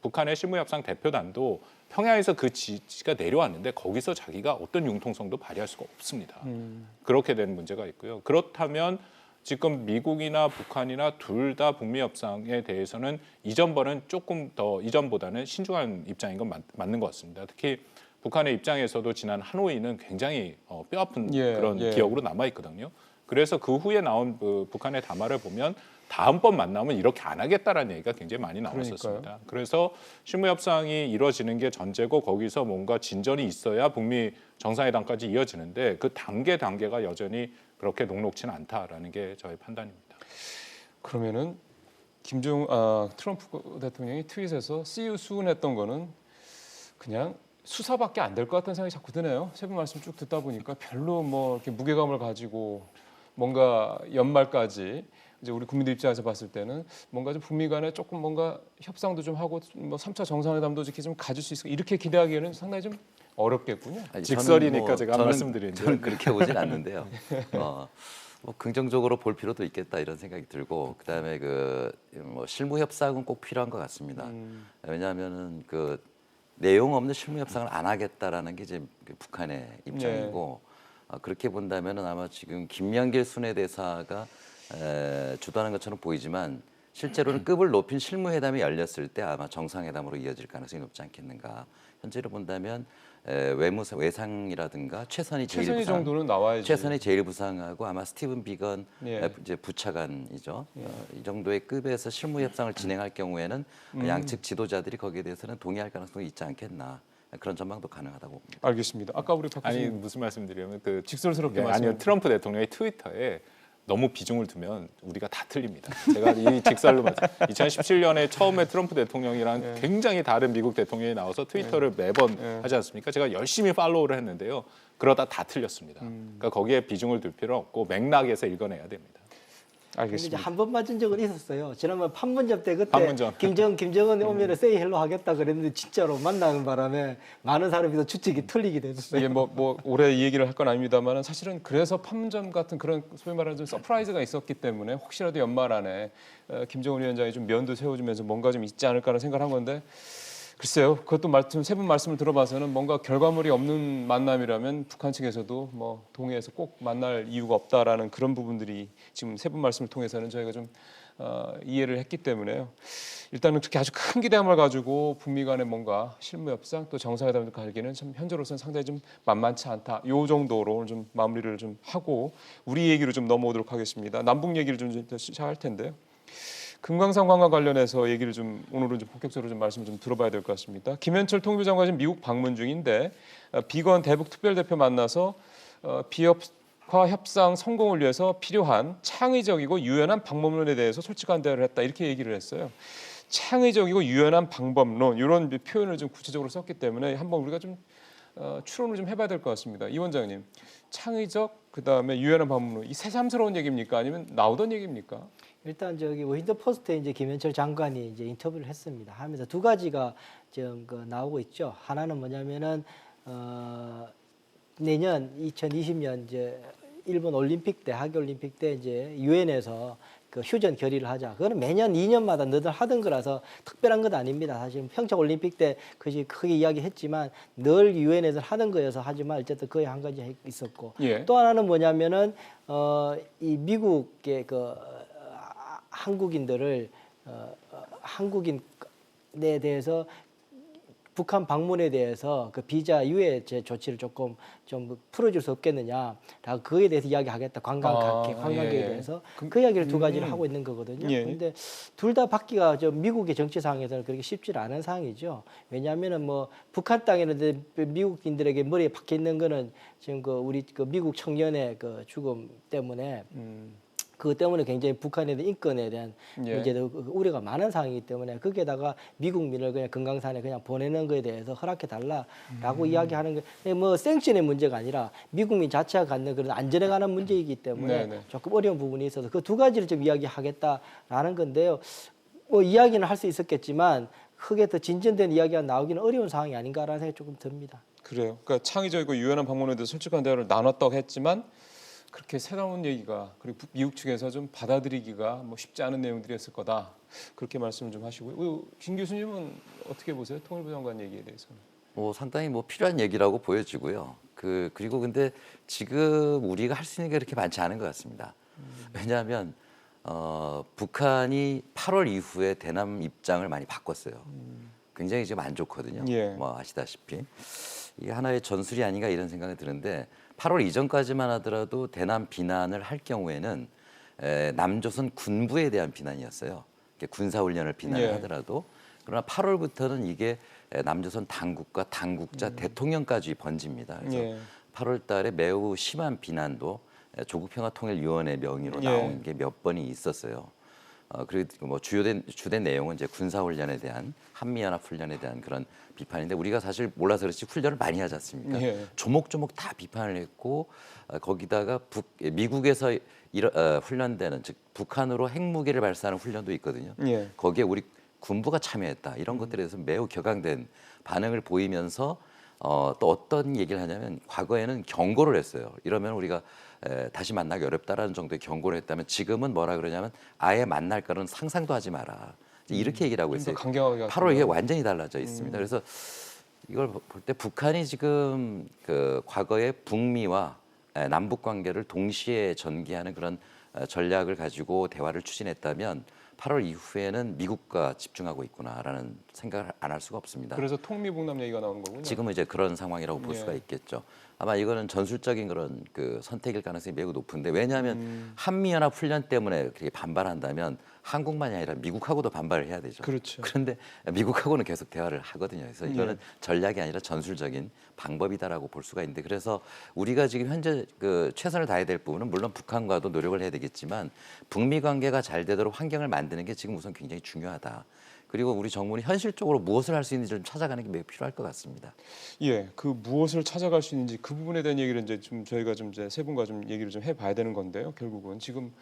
북한의 실무협상 대표단도 평양에서 그 지시가 내려왔는데 거기서 자기가 어떤 융통성도 발휘할 수가 없습니다. 그렇게 된 문제가 있고요. 그렇다면 지금 미국이나 북한이나 둘 다 북미 협상에 대해서는 이전보다는 신중한 입장인 건 맞는 것 같습니다. 특히 북한의 입장에서도 지난 하노이는 굉장히 뼈아픈 그런 기억으로 남아 있거든요. 그래서 그 후에 나온 북한의 담화를 보면 다음번 만나면 이렇게 안 하겠다라는 얘기가 굉장히 많이 나왔었습니다. 그래서 실무 협상이 이루어지는 게 전제고 거기서 뭔가 진전이 있어야 북미 정상회담까지 이어지는데 그 단계가 여전히 그렇게 녹록치는 않다라는 게 저의 판단입니다. 그러면은 트럼프 대통령이 트윗에서 See you soon 했던 거는 그냥 수사밖에 안 될 것 같다는 생각이 자꾸 드네요. 세 분 말씀 쭉 듣다 보니까 별로 뭐 이렇게 무게감을 가지고 뭔가 연말까지 이제 우리 국민들 입장에서 봤을 때는 뭔가 좀 북미 간에 조금 뭔가 협상도 좀 하고 뭐 3차 정상회담도 이렇게 좀 가질 수 있을까 이렇게 기대하기에는 상당히 좀 어렵겠군요. 아니, 직설이니까 제가 한 저는 말씀드리는데 저는 그렇게 보진 않는데요. 뭐 긍정적으로 볼 필요도 있겠다 이런 생각이 들고 그다음에 뭐 실무 협상은 꼭 필요한 것 같습니다. 왜냐하면은 그 내용 없는 실무 협상을 안 하겠다라는 게 이제 북한의 입장이고 그렇게 본다면은 아마 지금 김명길 순회대사가 주도하는 것처럼 보이지만 실제로는 급을 높인 실무회담이 열렸을 때 아마 정상회담으로 이어질 가능성이 높지 않겠는가. 현재로 본다면 외상이라든가 최선희 정도는 나와야지. 최선희 제1부상하고 아마 스티븐 비건 예. 이제 부차관이죠. 이 정도의 급에서 실무 협상을 진행할 경우에는 양측 지도자들이 거기에 대해서는 동의할 가능성이 있지 않겠나. 그런 전망도 가능하다고 봅니다. 알겠습니다. 아까 우리 박 아니 교수님 무슨 말씀드리냐면 직설스럽게 아니요 트럼프 대통령의 트위터에 너무 비중을 두면 우리가 다 틀립니다. 제가 이 직설로 2017년에 처음에 트럼프 대통령이랑 굉장히 다른 미국 대통령이 나와서 트위터를 매번 하지 않습니까? 제가 열심히 팔로우를 했는데요. 그러다 다 틀렸습니다. 그러니까 거기에 비중을 둘 필요 없고 맥락에서 읽어내야 됩니다. 근데 이제 알겠습니다. 한 번 맞은 적은 있었어요. 지난번 판문점 때 그때 판문점. 김정은이 오면 세이 헬로 하겠다 그랬는데 진짜로 만나는 바람에 많은 사람이 추측이 틀리게 됐어요. 이게 뭐 올해 이 얘기를 할 건 아닙니다만 사실은 그래서 판문점 같은 그런 소위 말하는 좀 서프라이즈가 있었기 때문에 혹시라도 연말 안에 김정은 위원장이 좀 면도 세워주면서 뭔가 좀 있지 않을까라는 생각을 한 건데 글쎄요. 그것도 세 분 말씀을 들어봐서는 뭔가 결과물이 없는 만남이라면 북한 측에서도 뭐 동해에서 꼭 만날 이유가 없다라는 그런 부분들이 지금 세 분 말씀을 통해서는 저희가 좀 이해를 했기 때문에요. 일단은 그렇게 아주 큰 기대감을 가지고 북미 간의 뭔가 실무 협상 또 정상회담을 가기는 참 현재로서는 상당히 좀 만만치 않다. 요 정도로 오늘 좀 마무리를 좀 하고 우리 얘기로 좀 넘어오도록 하겠습니다. 남북 얘기를 좀 시작할 텐데요. 금강산 관광 관련해서 얘기를 좀 오늘은 좀 본격적으로 좀 말씀 좀 들어봐야 될 것 같습니다. 김현철 통일부 장관이 지금 미국 방문 중인데 비건 대북 특별대표 만나서 비핵화 협상 성공을 위해서 필요한 창의적이고 유연한 방법론에 대해서 솔직한 대화를 했다 이렇게 얘기를 했어요. 창의적이고 유연한 방법론 이런 표현을 좀 구체적으로 썼기 때문에 한번 우리가 좀 추론을 좀 해봐야 될 것 같습니다. 이 원장님, 창의적 그다음에 유연한 방법론 이 새삼스러운 얘기입니까 아니면 나오던 얘기입니까? 일단 워싱턴 포스트에 이제 김현철 장관이 이제 인터뷰를 했습니다. 하면서 두 가지가 지금 나오고 있죠. 하나는 뭐냐면은 내년 2020년 이제 일본 올림픽 때 하계 올림픽 때 이제 유엔에서 그 휴전 결의를 하자. 그거는 매년 2년마다 늘 하던 거라서 특별한 건 아닙니다. 사실 평창 올림픽 때 그것이 크게 이야기했지만 늘 유엔에서 하던 거여서 하지만 어쨌든 거의 한 가지 있었고 예. 또 하나는 뭐냐면은 이 미국의 한국인들을 한국인에 대해서 북한 방문에 대해서 그 비자 유예 조치를 조금 좀 풀어줄 수 없겠느냐라고 그에 대해서 이야기하겠다 관광객에 예. 대해서 그 이야기를 두 가지를 하고 있는 거거든요. 예. 그런데 둘 다 받기가 미국의 정치 상황에서는 그렇게 쉽지 않은 상황이죠. 왜냐하면은 뭐 북한 땅에는 미국인들에게 머리에 박혀 있는 거는 지금 우리 미국 청년의 죽음 때문에. 그것 때문에 굉장히 북한에 대한 인권에 대한 문제도 우려가 많은 상황이기 때문에 거기에다가 미국민을 그냥 금강산에 그냥 보내는 거에 대해서 허락해 달라라고 이야기하는 게 뭐 생존의 문제가 아니라 미국민 자체가 갖는 그런 안전에 관한 문제이기 때문에 조금 어려운 부분이 있어서 그 두 가지를 좀 이야기하겠다라는 건데요. 뭐 이야기는 할 수 있었겠지만 크게 더 진전된 이야기가 나오기는 어려운 상황이 아닌가라는 생각이 조금 듭니다. 그래요. 그러니까 창의적이고 유연한 방문에 대해서 솔직한 대화를 나눴다고 했지만 그렇게 새로운 얘기가 그리고 미국 측에서 좀 받아들이기가 뭐 쉽지 않은 내용들이었을 거다. 그렇게 말씀을 좀 하시고요. 김 교수님은 어떻게 보세요? 통일부 장관 얘기에 대해서는. 상당히 필요한 얘기라고 보여지고요. 그리고 근데 지금 우리가 할 수 있는 게 그렇게 많지 않은 것 같습니다. 왜냐하면 북한이 8월 이후에 대남 입장을 많이 바꿨어요. 굉장히 지금 안 좋거든요. 예. 뭐 아시다시피 이게 하나의 전술이 아닌가 이런 생각이 드는데 8월 이전까지만 하더라도 대남 비난을 할 경우에는 남조선 군부에 대한 비난이었어요. 군사훈련을 비난하더라도 그러나 8월부터는 이게 남조선 당국과 당국자 대통령까지 번집니다. 그래서 8월달에 매우 심한 비난도 조국평화통일위원회 명의로 나온 게 몇 번이 있었어요. 그리고 뭐 주된 내용은 이제 군사훈련에 대한 한미연합훈련에 대한 그런 비판인데 우리가 사실 몰라서 그렇지 훈련을 많이 하지 않습니까? 조목조목 다 비판을 했고 거기다가 미국에서 훈련되는 즉 북한으로 핵무기를 발사하는 훈련도 있거든요. 거기에 우리 군부가 참여했다 이런 것들에 대해서 매우 격앙된 반응을 보이면서 또 어떤 얘기를 하냐면 과거에는 경고를 했어요. 이러면 우리가 다시 만나기 어렵다라는 정도의 경고를 했다면 지금은 뭐라 그러냐면 아예 만날 거는 상상도 하지 마라. 이렇게 얘기를 하고 있어요. 8월 이게 완전히 달라져 있습니다. 그래서 이걸 볼 때 북한이 지금 그 과거의 북미와 남북 관계를 동시에 전개하는 그런 전략을 가지고 대화를 추진했다면 8월 이후에는 미국과 집중하고 있구나라는 생각을 안 할 수가 없습니다. 그래서 통미북남 얘기가 나오는 거군요. 지금은 이제 그런 상황이라고 볼 수가 있겠죠. 아마 이거는 전술적인 그런 그 선택일 가능성이 매우 높은데 왜냐하면 한미연합 훈련 때문에 그렇게 반발한다면 한국만이 아니라 미국하고도 반발을 해야 되죠. 그렇죠. 그런데 미국하고는 계속 대화를 하거든요. 그래서 이거는 전략이 아니라 전술적인 방법이다라고 볼 수가 있는데 그래서 우리가 지금 현재 그 최선을 다해야 될 부분은 물론 북한과도 노력을 해야 되겠지만 북미 관계가 잘 되도록 환경을 만드는 게 지금 우선 굉장히 중요하다. 그리고 우리 정부는 현실적으로 무엇을 할 수 있는지 좀 찾아가는 게 매우 필요할 것 같습니다. 예, 그 무엇을 찾아갈 수 있는지 그 부분에 대한 얘기를 이제 좀 저희가 좀 이제 세 분과 좀 얘기를 좀 해봐야 되는 건데요. 결국은 지금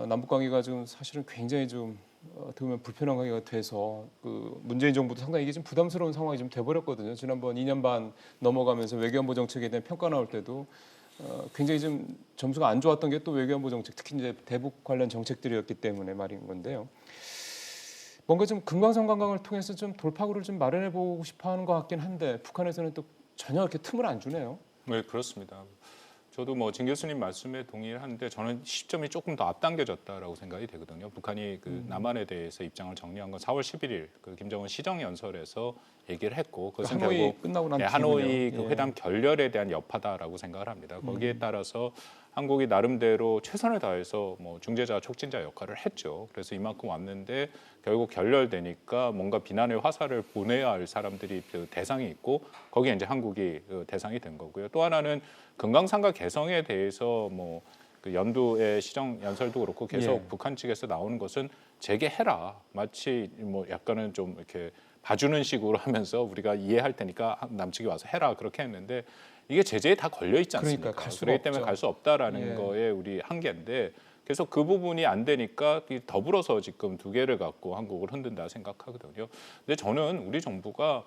남북 관계가 지금 사실은 굉장히 좀 어떻게 보면 불편한 관계가 돼서 그 문재인 정부도 상당히 이게 좀 부담스러운 상황이 좀 돼버렸거든요. 지난번 2년 반 넘어가면서 외교안보 정책에 대한 평가 나올 때도 굉장히 좀 점수가 안 좋았던 게 또 외교안보 정책, 특히 이제 대북 관련 정책들이었기 때문에 말인 건데요. 뭔가 좀 금강산 관광을 통해서 좀 돌파구를 좀 마련해 보고 싶어하는 것 같긴 한데 북한에서는 또 전혀 이렇게 틈을 안 주네요. 네, 그렇습니다. 저도 뭐 진 교수님 말씀에 동의를 하는데 저는 시점이 조금 더 앞당겨졌다라고 생각이 되거든요. 북한이 그 남한에 대해서 입장을 정리한 건 4월 11일 그 김정은 시정 연설에서 얘기를 했고 그것은 하노이 결국 끝나고 난 하노이 뒤군요. 그 회담 결렬에 대한 여파다라고 생각을 합니다. 거기에 따라서 한국이 나름대로 최선을 다해서 뭐 중재자, 촉진자 역할을 했죠. 그래서 이만큼 왔는데 결국 결렬되니까 뭔가 비난의 화살을 보내야 할 사람들이 그 대상이 있고 거기에 이제 한국이 그 대상이 된 거고요. 또 하나는 금강산과 개성에 대해서 뭐 그 연두의 시정 연설도 그렇고 계속 북한 측에서 나오는 것은 재개해라. 마치 뭐 약간은 좀 이렇게 봐주는 식으로 하면서 우리가 이해할 테니까 남측이 와서 해라 그렇게 했는데 이게 제재에 다 걸려 있지 않습니까? 그러니까 갈 수가 그렇기 때문에 없죠. 갈 수 없다라는 거에 우리 한계인데 그래서 그 부분이 안 되니까 더불어서 지금 두 개를 갖고 한국을 흔든다 생각하거든요. 근데 저는 우리 정부가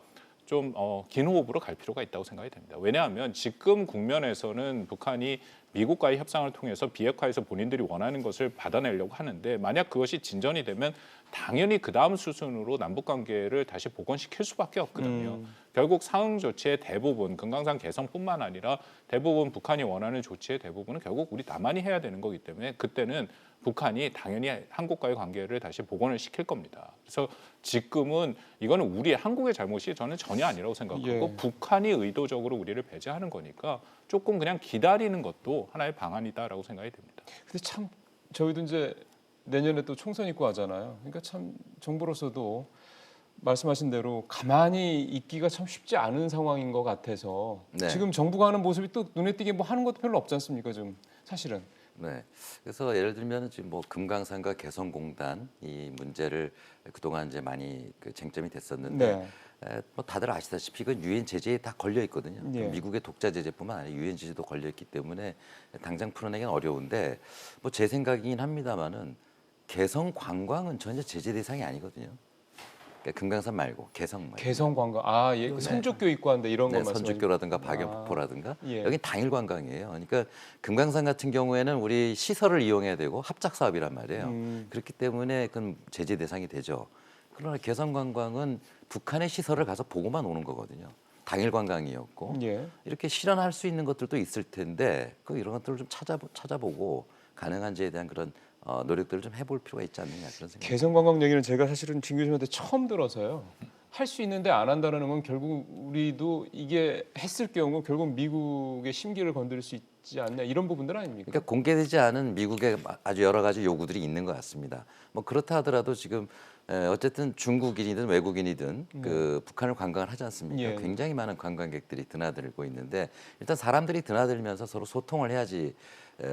좀 긴 호흡으로 갈 필요가 있다고 생각이 됩니다. 왜냐하면 지금 국면에서는 북한이 미국과의 협상을 통해서 비핵화해서 본인들이 원하는 것을 받아내려고 하는데 만약 그것이 진전이 되면 당연히 그 다음 수순으로 남북 관계를 다시 복원시킬 수밖에 없거든요. 결국 상응 조치의 대부분 금강산 개성뿐만 아니라 대부분 북한이 원하는 조치의 대부분은 결국 우리 남한이 해야 되는 거기 때문에 그때는 북한이 당연히 한국과의 관계를 다시 복원을 시킬 겁니다. 그래서 지금은 이거는 우리 한국의 잘못이 저는 전혀 아니라고 생각하고 북한이 의도적으로 우리를 배제하는 거니까 조금 그냥 기다리는 것도 하나의 방안이다라고 생각이 됩니다. 근데 참 저희도 이제 내년에 또 총선 있고 하잖아요. 그러니까 참 정부로서도 말씀하신 대로 가만히 있기가 참 쉽지 않은 상황인 것 같아서 지금 정부가 하는 모습이 또 눈에 띄게 뭐 하는 것도 별로 없지 않습니까? 좀 사실은. 네. 그래서 예를 들면 지금 뭐 금강산과 개성공단 이 문제를 그동안 이제 많이 그 쟁점이 됐었는데 뭐 다들 아시다시피 이건 유엔 제재에 다 걸려 있거든요. 미국의 독자 제재뿐만 아니라 유엔 제재도 걸려 있기 때문에 당장 풀어내기는 어려운데 뭐 제 생각이긴 합니다만은 개성 관광은 전혀 제재 대상이 아니거든요. 그러니까 금강산 말고 개성 말고. 개성 관광. 그 선조교 입고 한다 이런 거 말씀하시는 선주교라든가 박연폭포라든가 예. 여기 당일 관광이에요. 그러니까 금강산 같은 경우에는 우리 시설을 이용해야 되고 합작 사업이란 말이에요. 그렇기 때문에 그건 제재 대상이 되죠. 그러나 개성 관광은 북한의 시설을 가서 보고만 오는 거거든요. 당일 관광이었고 이렇게 실현할 수 있는 것들도 있을 텐데 그 이런 것들을 좀 찾아보고 가능한지에 대한 그런 노력들을 좀 해볼 필요가 있지 않느냐 그런 생각. 개성 관광 얘기는 제가 사실은 진 교수님한테 처음 들어서요. 할 수 있는데 안 한다는 건 결국 우리도 이게 했을 경우 결국 미국의 심기를 건드릴 수 있지 않냐 이런 부분들 아닙니까? 그러니까 공개되지 않은 미국의 아주 여러 가지 요구들이 있는 것 같습니다. 뭐 그렇다 하더라도 지금 어쨌든 중국인이든 외국인이든 그 북한을 관광을 하지 않습니까? 예. 굉장히 많은 관광객들이 드나들고 있는데 일단 사람들이 드나들면서 서로 소통을 해야지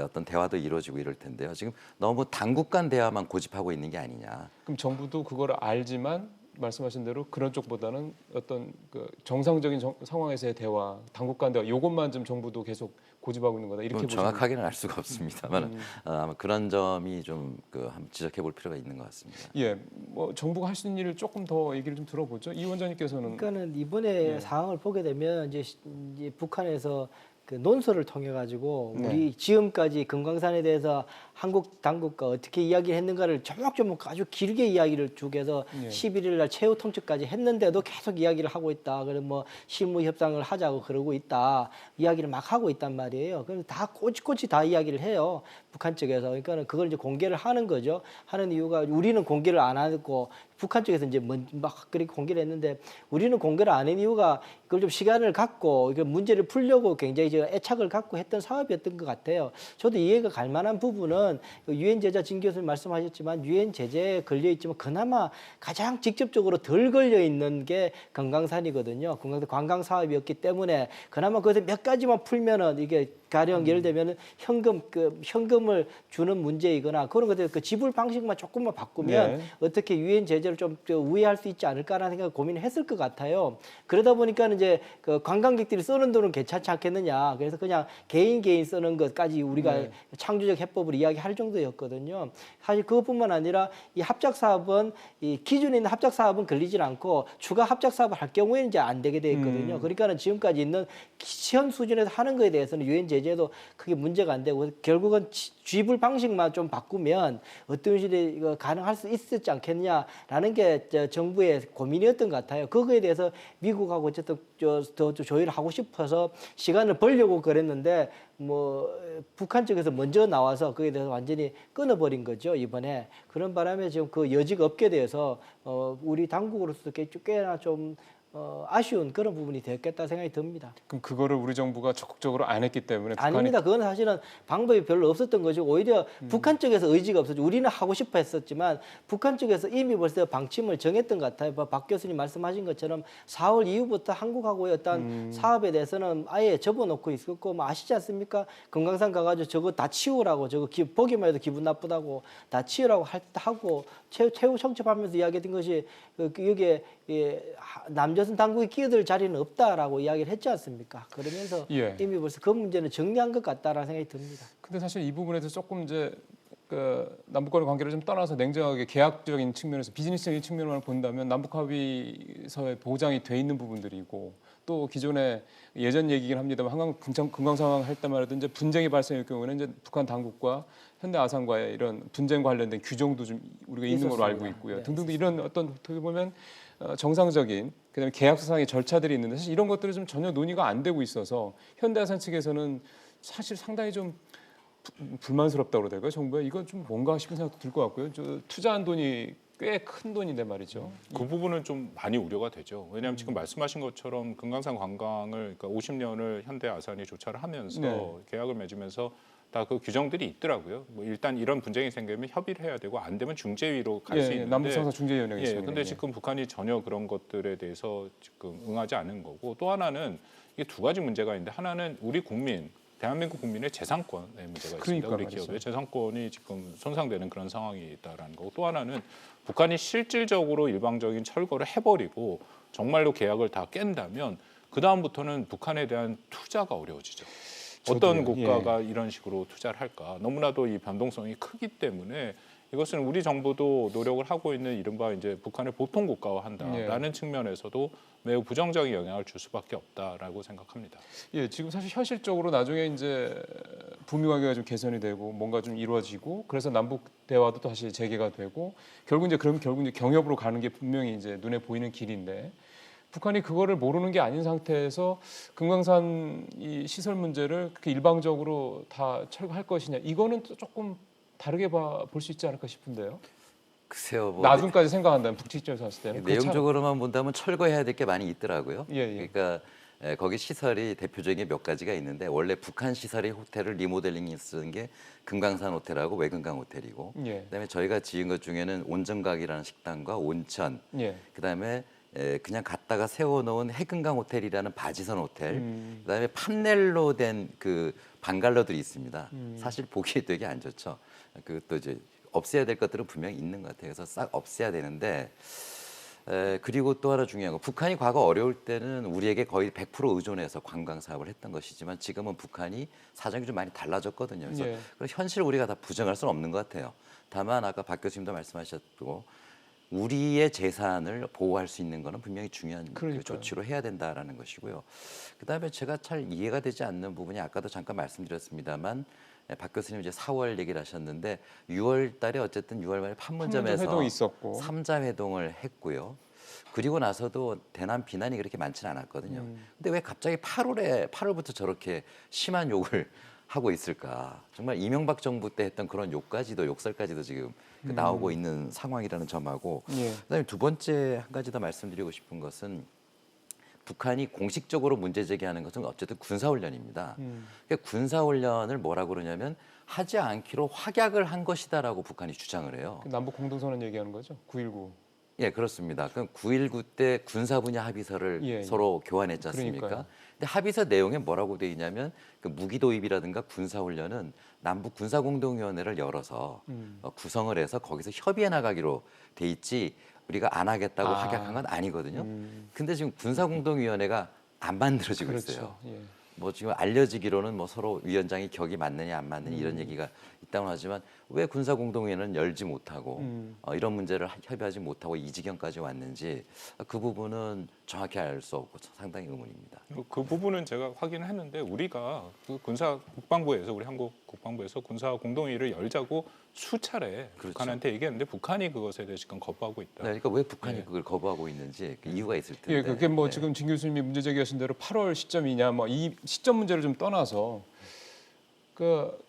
어떤 대화도 이루어지고 이럴 텐데요. 지금 너무 당국 간 대화만 고집하고 있는 게 아니냐. 그럼 정부도 그걸 알지만 말씀하신 대로 그런 쪽보다는 어떤 그 정상적인 상황에서의 대화, 당국 간 대화 요것만 좀 정부도 계속 고집하고 있는 거다 이렇게 보시면 정확하게는 알 수가 없습니다만 아마 그런 점이 좀 한번 지적해 볼 필요가 있는 것 같습니다. 예, 뭐 정부가 할 수 있는 일을 조금 더 얘기를 좀 들어보죠. 이 원장님께서는 그러니까는 이번에 예. 상황을 보게 되면 이제 북한에서 그 논설을 통해 가지고 네. 우리 지금까지 금강산에 대해서 한국 당국과 어떻게 이야기를 했는가를 조목조목 아주 길게 이야기를 쭉 해서 예. 11일 날 최후 통첩까지 했는데도 계속 이야기를 하고 있다. 그래서 뭐 실무 협상을 하자고 그러고 있다. 이야기를 막 하고 있단 말이에요. 그래서 다 꼬치꼬치 다 이야기를 해요. 북한 쪽에서. 그러니까는 그걸 이제 공개를 하는 거죠. 하는 이유가 우리는 공개를 안 하고 북한 쪽에서 이제 막 그렇게 공개를 했는데 우리는 공개를 안 한 이유가 그걸 좀 시간을 갖고 이거 문제를 풀려고 굉장히 제가 애착을 갖고 했던 사업이었던 것 같아요. 저도 이해가 갈 만한 부분은 유엔 제재 진 교수님 말씀하셨지만 유엔 제재에 걸려 있지만 그나마 가장 직접적으로 덜 걸려 있는 게 금강산이거든요. 금강산 관광 사업이었기 때문에 그나마 그것을 몇 가지만 풀면은 이게 가령 예를 들면은 현금을 주는 문제이거나 그런 것들 그 지불 방식만 조금만 바꾸면 네. 어떻게 유엔 제재를 좀 우회할 수 있지 않을까라는 생각 고민을 했을 것 같아요. 그러다 보니까 이제 그 관광객들이 쓰는 돈은 괜찮지 않겠느냐. 그래서 그냥 개인 쓰는 것까지 우리가 네. 창조적 해법을 이야기할 정도였거든요. 사실 그것뿐만 아니라 이 합작 사업은 이 기준에 있는 합작 사업은 걸리질 않고 추가 합작 사업을 할 경우에는 이제 안 되게 돼 있거든요. 그러니까는 지금까지 있는 현 수준에서 하는 거에 대해서는 유엔 제재도 크게 문제가 안 되고 결국은 지불 방식만 좀 바꾸면 어떤 식이 가능할 수 있었지 않겠느냐라는 게 정부의 고민이었던 것 같아요. 그거에 대해서 미국하고 어쨌든 더 조율을 하고 싶어서 시간을 벌려고 그랬는데 뭐 북한 쪽에서 먼저 나와서 그에 대해서 완전히 끊어버린 거죠 이번에. 그런 바람에 지금 그 여지가 없게 돼서 우리 당국으로서 꽤나 좀 아쉬운 그런 부분이 되었겠다 생각이 듭니다. 그럼 그거를 우리 정부가 적극적으로 안 했기 때문에 북한이 아닙니다. 그건 사실은 방법이 별로 없었던 거죠. 오히려 북한 쪽에서 의지가 없었죠. 우리는 하고 싶어 했었지만 북한 쪽에서 이미 벌써 방침을 정했던 것 같아요. 박 교수님 말씀하신 것처럼 4월 이후부터 한국하고의 어떤 사업에 대해서는 아예 접어놓고 있었고 뭐 아시지 않습니까? 금강산 가가지고 저거 다 치우라고 저거 보기만 해도 기분 나쁘다고 다 치우라고 하고 최후 청첩하면서 이야기했던 것이 여기에 남조선 당국이 끼어들 자리는 없다라고 이야기를 했지 않습니까? 그러면서 예. 이미 벌써 그 문제는 정리한 것 같다라는 생각이 듭니다. 근데 사실 이 부분에 대해서 조금 이제 그 남북 간의 관계를 좀 떠나서 냉정하게 계약적인 측면에서 비즈니스적인 측면만 본다면 남북 합의서에 보장이 돼 있는 부분들이고 또 기존에 예전 얘기긴 합니다만 한강 금강 상황 할 때만 해도 이제 분쟁이 발생할 경우에는 이제 북한 당국과 현대 아산과의 이런 분쟁 관련된 규정도 좀 우리가 있는 걸로 알고 있고요. 네, 등등 이런 어떤 어떻게 보면 정상적인 그다음에 계약서상의 절차들이 있는데 사실 이런 것들이 좀 전혀 논의가 안 되고 있어서 현대아산 측에서는 사실 상당히 좀 불만스럽다고 그래야 될까요? 정부에 이건 좀 뭔가 싶은 생각도 들 것 같고요. 저 투자한 돈이 꽤 큰 돈인데 말이죠. 그 부분은 좀 많이 우려가 되죠. 왜냐하면 지금 말씀하신 것처럼 금강산 관광을 그러니까 50년을 현대 아산이 조차를 하면서 네. 계약을 맺으면서 다 그 규정들이 있더라고요. 뭐 일단 이런 분쟁이 생기면 협의를 해야 되고 안 되면 중재위로 갈 수 있는데 남북상사 중재위원회가 예, 있습니다. 근데 예. 지금 북한이 전혀 그런 것들에 대해서 지금 응하지 않은 거고 또 하나는 이게 두 가지 문제가 있는데 하나는 우리 국민 대한민국 국민의 재산권의 문제가 있습니다. 그러니까 우리 말이죠. 기업의 재산권이 지금 손상되는 그런 상황이 있다라는 거고 또 하나는 북한이 실질적으로 일방적인 철거를 해버리고 정말로 계약을 다 깬다면 그 다음부터는 북한에 대한 투자가 어려워지죠. 어떤 저도요. 국가가 이런 식으로 투자를 할까? 너무나도 이 변동성이 크기 때문에 이것은 우리 정부도 노력을 하고 있는 이른바 이제 북한을 보통 국가화한다라는 측면에서도 매우 부정적인 영향을 줄 수밖에 없다라고 생각합니다. 예, 지금 사실 현실적으로 나중에 이제 북미 관계가 좀 개선이 되고 뭔가 좀 이루어지고 그래서 남북 대화도 다시 재개가 되고 결국 이제 경협으로 가는 게 분명히 이제 눈에 보이는 길인데 북한이 그거를 모르는 게 아닌 상태에서 금강산 이 시설 문제를 그렇게 일방적으로 다 철거할 것이냐 이거는 또 조금 다르게 볼 수 있지 않을까 싶은데요. 글쎄요. 뭐 나중까지 생각한다면 북측 입장에서 봤을 때는 내용적으로만 본다면 철거해야 될 게 많이 있더라고요. 예, 예. 그러니까 거기 시설이 대표적인 몇 가지가 있는데 원래 북한 시설의 호텔을 리모델링 쓰는 게 금강산 호텔하고 외금강 호텔이고 예. 그다음에 저희가 지은 것 중에는 온정각이라는 식당과 온천 예. 그다음에 그냥 갔다가 세워놓은 해금강 호텔이라는 바지선 호텔 그다음에 판넬로 된 그 방갈로들이 있습니다. 사실 보기에 되게 안 좋죠. 그또 이제 없애야 될 것들은 분명히 있는 것 같아요. 그래서 싹 없애야 되는데 그리고 또 하나 중요한 거 북한이 과거 어려울 때는 우리에게 거의 100% 의존해서 관광 사업을 했던 것이지만 지금은 북한이 사정이 좀 많이 달라졌거든요. 그래서 예. 현실을 우리가 다 부정할 수는 없는 것 같아요. 다만 아까 박 교수님도 말씀하셨고 우리의 재산을 보호할 수 있는 거는 분명히 중요한 그 그러니까요. 조치로 해야 된다라는 것이고요. 그다음에 제가 잘 이해가 되지 않는 부분이 아까도 잠깐 말씀드렸습니다만 박 교수님 이제 4월 얘기를 하셨는데 6월 달에 어쨌든 6월 말에 판문점에서 회동이 있었고 3자 회동을 했고요. 그리고 나서도 대남 비난이 그렇게 많지는 않았거든요. 근데 왜 갑자기 8월부터 저렇게 심한 욕을 하고 있을까? 정말 이명박 정부 때 했던 그런 욕설까지도 지금 나오고 있는 상황이라는 점하고 예. 그다음에 두 번째 한 가지 더 말씀드리고 싶은 것은 북한이 공식적으로 문제 제기하는 것은 어쨌든 군사훈련입니다. 그러니까 군사훈련을 뭐라고 그러냐면 하지 않기로 확약을 한 것이다라고 북한이 주장을 해요. 남북 공동선언 얘기하는 거죠? 9.19. 예, 그렇습니다. 그럼 9.19 때 군사 분야 합의서를 예, 예. 서로 교환했지 않습니까? 그러니까요. 근데 합의서 내용에 뭐라고 돼 있냐면 그 무기 도입이라든가 군사 훈련은 남북 군사 공동위원회를 열어서 구성을 해서 거기서 협의해 나가기로 돼 있지 우리가 안 하겠다고 확약한 건 아니거든요. 근데 지금 군사 공동위원회가 안 만들어지고 그렇죠. 있어요. 예. 뭐 지금 알려지기로는 뭐 서로 위원장이 격이 맞느냐 안 맞느냐 이런 얘기가 있다고 하지만 왜 군사 공동회의는 열지 못하고 이런 문제를 협의하지 못하고 이 지경까지 왔는지 그 부분은 정확히 알 수 없고 상당히 의문입니다. 그 부분은 제가 확인을 했는데 우리가 그 군사 국방부에서 우리 한국 국방부에서 군사 공동회의를 열자고 수차례 그렇죠. 북한한테 얘기했는데 북한이 그것에 대해 지금 거부하고 있다. 네, 그러니까 왜 북한이 예. 그걸 거부하고 있는지 그 이유가 있을 텐데. 예, 그게 뭐 네. 지금 진 교수님이 문제 제기하신 대로 8월 시점이냐, 뭐 이 시점 문제를 좀 떠나서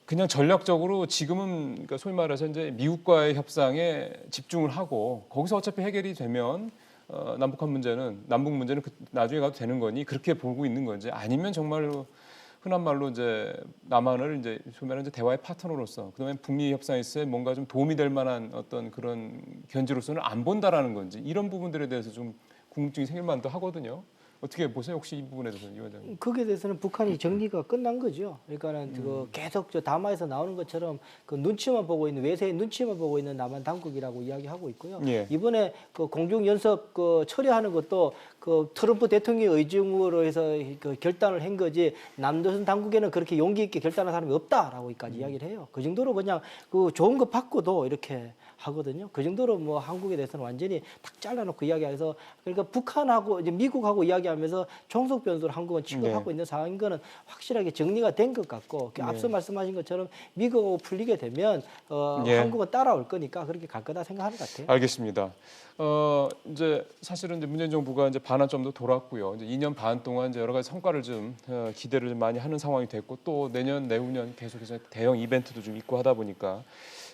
그냥 전략적으로 지금은 그러니까 소위 말해서 이제 미국과의 협상에 집중을 하고 거기서 어차피 해결이 되면 남북 문제는 나중에 가도 되는 거니 그렇게 보고 있는 건지 아니면 정말로 흔한 말로 이제 남한을 이제 소위 말하는 이제 대화의 파트너로서 그다음에 북미 협상에서 뭔가 좀 도움이 될 만한 어떤 그런 견지로서는 안 본다라는 건지 이런 부분들에 대해서 좀 궁금증이 생길 만도 하거든요. 어떻게 보세요? 혹시 이 부분에 대해서 이 원장님? 거기에 대해서는 북한이 정리가 끝난 거죠. 그러니까는 그 계속 저 담화에서 나오는 것처럼 그 눈치만 보고 있는 외세의 눈치만 보고 있는 남한 당국이라고 이야기하고 있고요. 예. 이번에 그 공중 연습 그 처리하는 것도 그 트럼프 대통령의 의중으로 해서 그 결단을 한 거지 남조선 당국에는 그렇게 용기 있게 결단한 사람이 없다라고까지 이야기를 해요. 그 정도로 그냥 그 좋은 거 받고도 이렇게 하거든요. 그 정도로 뭐 한국에 대해서는 완전히 탁 잘라놓고 이야기해서 그러니까 북한하고 이제 미국하고 이야기하면서 종속 변수를 한국은 취급하고 있는 상황인 거는 확실하게 정리가 된 것 같고 앞서 말씀하신 것처럼 미국하고 풀리게 되면 예. 한국은 따라올 거니까 그렇게 갈 거다 생각하는 것 같아요. 알겠습니다. 이제 사실은 이제 문재인 정부가 이제 반환점도 돌았고요. 이제 2년 반 동안 이제 여러 가지 성과를 좀 기대를 좀 많이 하는 상황이 됐고 또 내년 내후년 계속해서 대형 이벤트도 좀 있고 하다 보니까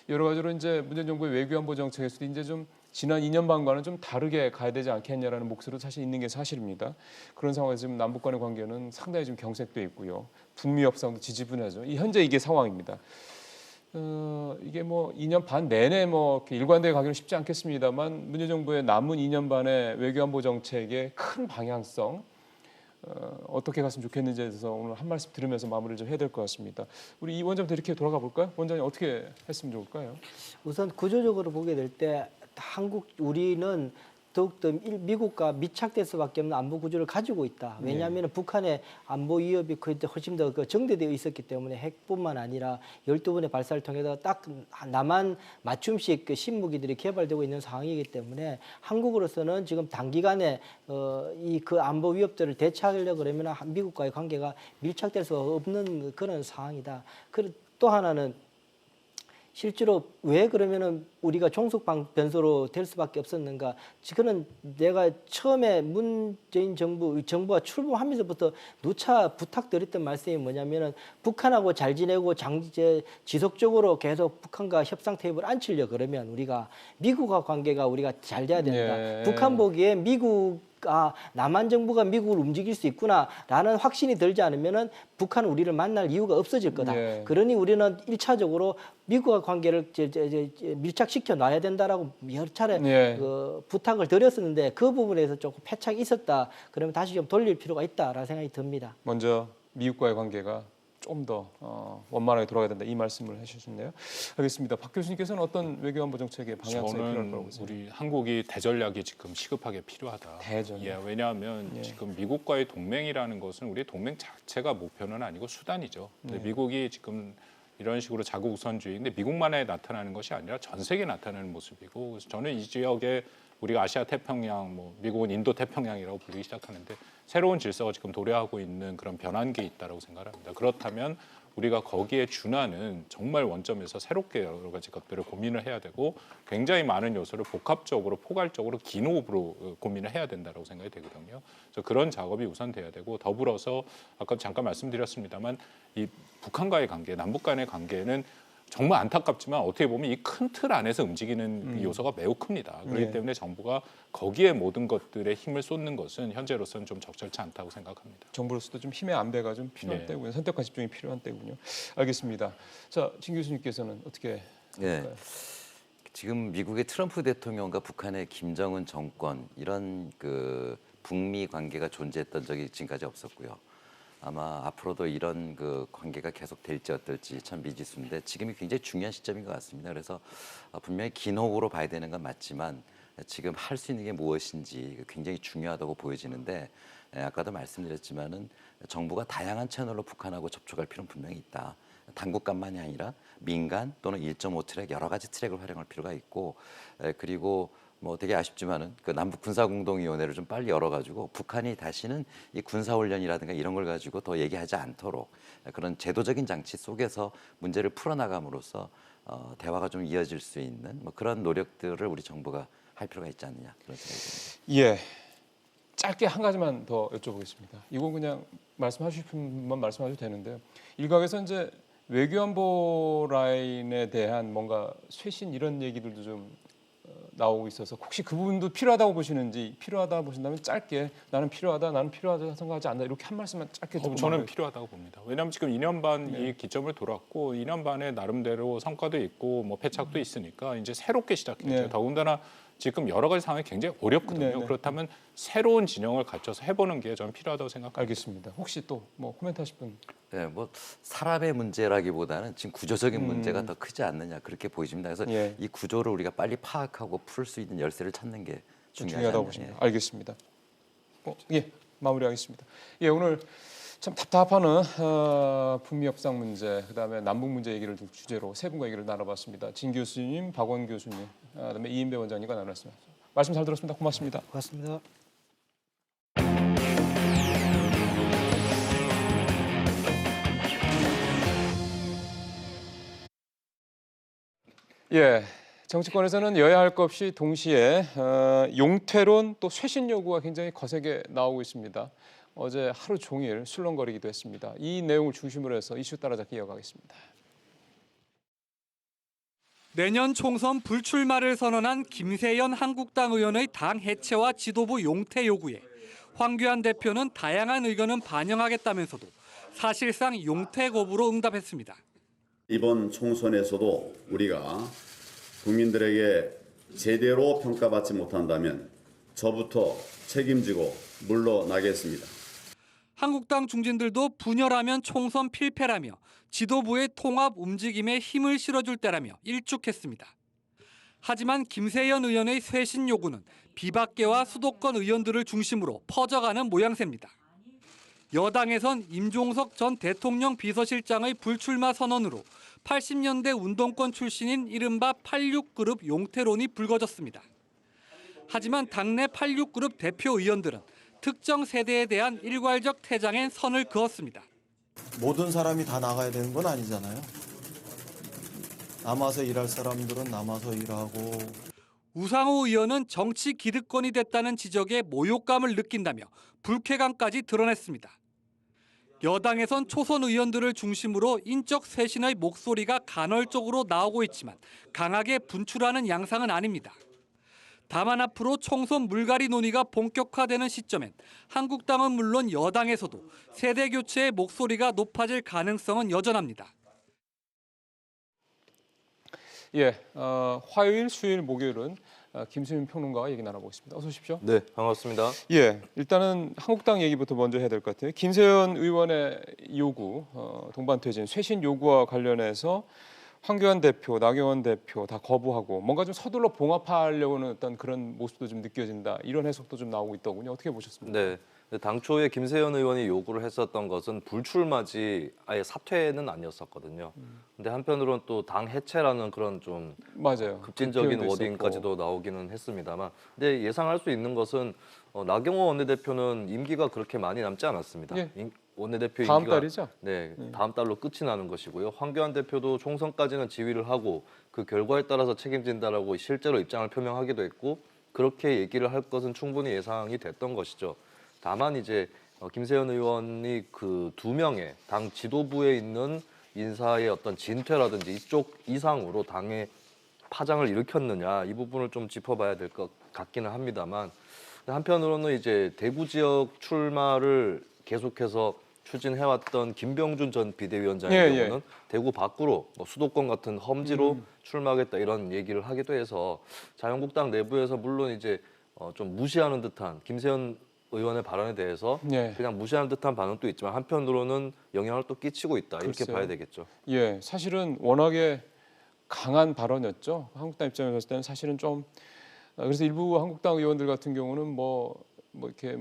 여러 가지로 이제 문재인 정부의 외교안보 정책에서도 이제 좀 지난 2년 반과는 좀 다르게 가야 되지 않겠냐라는 목소리도 사실 있는 게 사실입니다. 그런 상황에서 지금 남북 간의 관계는 상당히 좀 경색돼 있고요. 북미 협상도 지지분하죠. 현재 이게 상황입니다. 이게 뭐 2년 반 내내 뭐 이렇게 일관되게 가기는 쉽지 않겠습니다만 문재인 정부의 남은 2년 반의 외교안보 정책의 큰 방향성 어떻게 갔으면 좋겠는지에 대해서 오늘 한 말씀 들으면서 마무리를 좀 해야 될 것 같습니다. 우리 이 원장부터 이렇게 돌아가 볼까요? 원장님 어떻게 했으면 좋을까요? 우선 구조적으로 보게 될 때 우리는 더욱더 미국과 밀착될 수밖에 없는 안보 구조를 가지고 있다. 왜냐하면 북한의 안보 위협이 그때 훨씬 더 정대되어 있었기 때문에 핵뿐만 아니라 12번의 발사를 통해서 딱 남한 맞춤식 신무기들이 개발되고 있는 상황이기 때문에 한국으로서는 지금 단기간에 그 안보 위협들을 대처하려고 그러면 미국과의 관계가 밀착될 수 없는 그런 상황이다. 또 하나는 실제로 왜 그러면은 우리가 종속 변수로 될 수밖에 없었는가? 그는 내가 처음에 문재인 정부가 출범하면서부터 누차 부탁드렸던 말씀이 뭐냐면은 북한하고 잘 지내고 지속적으로 계속 북한과 협상 테이블 앉히려 그러면 우리가 미국과 관계가 우리가 잘 돼야 된다. 예. 북한 보기에 미국 남한 정부가 미국을 움직일 수 있구나라는 확신이 들지 않으면은 북한은 우리를 만날 이유가 없어질 거다. 예. 그러니 우리는 1차적으로 미국과 관계를 밀착시켜 놔야 된다라고 여러 차례 예. 부탁을 드렸었는데 그 부분에서 조금 패착이 있었다. 그러면 다시 좀 돌릴 필요가 있다라는 생각이 듭니다. 먼저 미국과의 관계가 좀 더 원만하게 돌아가야 된다 이 말씀을 해주셨네요. 알겠습니다. 박 교수님께서는 어떤 외교안보 정책의 방향성이 필요할 거라고 저는 보세요? 우리 한국이 대전략이 지금 시급하게 필요하다. 대전략. 예, 왜냐하면 예. 지금 미국과의 동맹이라는 것은 우리 동맹 자체가 목표는 아니고 수단이죠. 근데 미국이 지금 이런 식으로 자국 우선주의인데 미국만에 나타나는 것이 아니라 전 세계에 나타나는 모습이고, 그래서 저는 이 지역에 우리가 아시아 태평양, 뭐 미국은 인도 태평양이라고 부르기 시작하는데 새로운 질서가 지금 도래하고 있는 그런 변환기에 있다라고 생각합니다. 그렇다면 우리가 거기에 준하는 정말 원점에서 새롭게 여러 가지 것들을 고민을 해야 되고, 굉장히 많은 요소를 복합적으로 포괄적으로 긴 호흡으로 고민을 해야 된다라고 생각이 되거든요. 그래서 그런 작업이 우선돼야 되고, 더불어서 아까 잠깐 말씀드렸습니다만 이 북한과의 관계, 남북 간의 관계는 정말 안타깝지만 어떻게 보면 이 큰 틀 안에서 움직이는 그 요소가 매우 큽니다. 그렇기 예. 때문에 정부가 거기에 모든 것들에 힘을 쏟는 것은 현재로서는 좀 적절치 않다고 생각합니다. 정부로서도 좀 힘의 안배가 좀 필요한 네. 때군요. 선택과 집중이 필요한 때군요. 알겠습니다. 자, 진 교수님께서는 어떻게 예. 할까요? 지금 미국의 트럼프 대통령과 북한의 김정은 정권 이런 그 북미 관계가 존재했던 적이 지금까지 없었고요. 아마 앞으로도 이런 그 관계가 계속 될지 어떨지 참 미지수인데 지금이 굉장히 중요한 시점인 것 같습니다. 그래서 분명히 긴 호흡으로 봐야 되는 건 맞지만 지금 할 수 있는 게 무엇인지 굉장히 중요하다고 보여지는데, 아까도 말씀드렸지만은 정부가 다양한 채널로 북한하고 접촉할 필요는 분명히 있다. 당국간만이 아니라 민간 또는 1.5 트랙 여러 가지 트랙을 활용할 필요가 있고, 그리고 뭐 되게 아쉽지만은 그 남북 군사공동위원회를 좀 빨리 열어가지고 북한이 다시는 이 군사훈련이라든가 이런 걸 가지고 더 얘기하지 않도록 그런 제도적인 장치 속에서 문제를 풀어나감으로써 대화가 좀 이어질 수 있는 뭐 그런 노력들을 우리 정부가 할 필요가 있지 않느냐 그런 생각이 듭니다. 예. 짧게 한 가지만 더 여쭤보겠습니다. 이건 그냥 말씀하실 분만 말씀하셔도 되는데요. 일각에서 이제 외교안보 라인에 대한 뭔가 쇄신 이런 얘기들도 좀 나오고 있어서 혹시 그 부분도 필요하다고 보시는지, 필요하다 보신다면 짧게 나는 필요하다 생각하지 않나 이렇게 한 말씀만 짧게 좀 저는 필요하다고 봅니다. 왜냐하면 지금 2년 반 네. 이 기점을 돌았고 2년 반에 나름대로 성과도 있고 뭐 패착도 있으니까 이제 새롭게 시작했죠. 네. 더군다나 지금 여러 가지 상황이 굉장히 어렵거든요. 네, 네. 그렇다면 새로운 진영을 갖춰서 해보는 게 저는 필요하다고 생각합니다. 알겠습니다. 혹시 또 뭐 코멘트하실 분? 네, 뭐 사람의 문제라기보다는 지금 구조적인 문제가 더 크지 않느냐 그렇게 보여집니다. 그래서 예. 이 구조를 우리가 빨리 파악하고 풀 수 있는 열쇠를 찾는 게 좀 중요하지 중요하다고 않느냐. 보십니다. 알겠습니다. 예, 마무리하겠습니다. 예, 오늘 참 답답하는 북미 협상 문제, 그다음에 남북 문제 얘기를 주제로 세 분과 얘기를 나눠봤습니다. 진 교수님, 박원 교수님, 그다음에 이인배 원장님과 나눴습니다. 말씀 잘 들었습니다. 고맙습니다. 고맙습니다. 예, 정치권에서는 여야 할 것 없이 동시에 용퇴론 또 쇄신 요구가 굉장히 거세게 나오고 있습니다. 어제 하루 종일 술렁거리기도 했습니다. 이 내용을 중심으로 해서 이슈 따라잡기 이어가겠습니다. 내년 총선 불출마를 선언한 김세연 한국당 의원의 당 해체와 지도부 용퇴 요구에 황교안 대표는 다양한 의견은 반영하겠다면서도 사실상 용퇴 거부로 응답했습니다. 이번 총선에서도 우리가 국민들에게 제대로 평가받지 못한다면 저부터 책임지고 물러나겠습니다. 한국당 중진들도 분열하면 총선 필패라며 지도부의 통합 움직임에 힘을 실어줄 때라며 일축했습니다. 하지만 김세연 의원의 쇄신 요구는 비박계와 수도권 의원들을 중심으로 퍼져가는 모양새입니다. 여당에선 임종석 전 대통령 비서실장의 불출마 선언으로 80년대 운동권 출신인 이른바 86그룹 용퇴론이 불거졌습니다. 하지만 당내 86그룹 대표 의원들은 특정 세대에 대한 일괄적 퇴장엔 선을 그었습니다. 모든 사람이 다 나가야 되는 건 아니잖아요. 남아서 일할 사람들은 남아서 일하고. 우상호 의원은 정치 기득권이 됐다는 지적에 모욕감을 느낀다며 불쾌감까지 드러냈습니다. 여당에선 초선 의원들을 중심으로 인적 쇄신의 목소리가 간헐적으로 나오고 있지만 강하게 분출하는 양상은 아닙니다. 다만 앞으로 총선 물갈이 논의가 본격화되는 시점엔 한국당은 물론 여당에서도 세대 교체의 목소리가 높아질 가능성은 여전합니다. 예, 화요일, 수요일, 목요일은 김수민 평론가와 얘기 나눠보겠습니다. 어서 오십시오. 네, 반갑습니다. 예, 일단은 한국당 얘기부터 먼저 해야 될 것 같아요. 김세현 의원의 요구, 동반퇴진, 쇄신 요구와 관련해서 황교안 대표, 나경원 대표 다 거부하고 뭔가 좀 서둘러 봉합하려고는 어떤 그런 모습도 좀 느껴진다. 이런 해석도 좀 나오고 있더군요. 어떻게 보셨습니까? 네, 당초에 김세현 의원이 요구를 했었던 것은 불출마지 아예 사퇴는 아니었었거든요. 근데 한편으로는 또 당 해체라는 그런 좀 맞아요. 급진적인 그 표현도 워딩까지도 나오기는 했습니다만, 근데 예상할 수 있는 것은 나경원 원내대표는 임기가 그렇게 많이 남지 않았습니다. 예. 원내대표 다음 임기가 달이죠? 네, 다음 달로 끝이 나는 것이고요. 황교안 대표도 총선까지는 지휘를 하고 그 결과에 따라서 책임진다라고 실제로 입장을 표명하기도 했고 그렇게 얘기를 할 것은 충분히 예상이 됐던 것이죠. 다만 이제 김세현 의원이 그 2명의 당 지도부에 있는 인사의 어떤 진퇴라든지 이쪽 이상으로 당의 파장을 일으켰느냐 이 부분을 좀 짚어봐야 될 것 같기는 합니다만 한편으로는 이제 대구 지역 출마를 계속해서 추진해왔던 김병준 전 비대위원장의 예, 경우는 대구 밖으로 수도권 같은 험지로 출마하겠다 이런 얘기를 하기도 해서 자유한국당 내부에서 물론 이제 좀 무시하는 듯한 김세현 의원의 발언에 대해서 예. 그냥 무시하는 듯한 반응도 있지만 한편으로는 영향을 또 끼치고 있다 이렇게 글쎄요. 봐야 되겠죠. 예, 사실은 워낙에 강한 발언이었죠. 한국당 입장에서 봤을 때는 사실은 좀 그래서 일부 한국당 의원들 같은 경우는 뭐 이렇게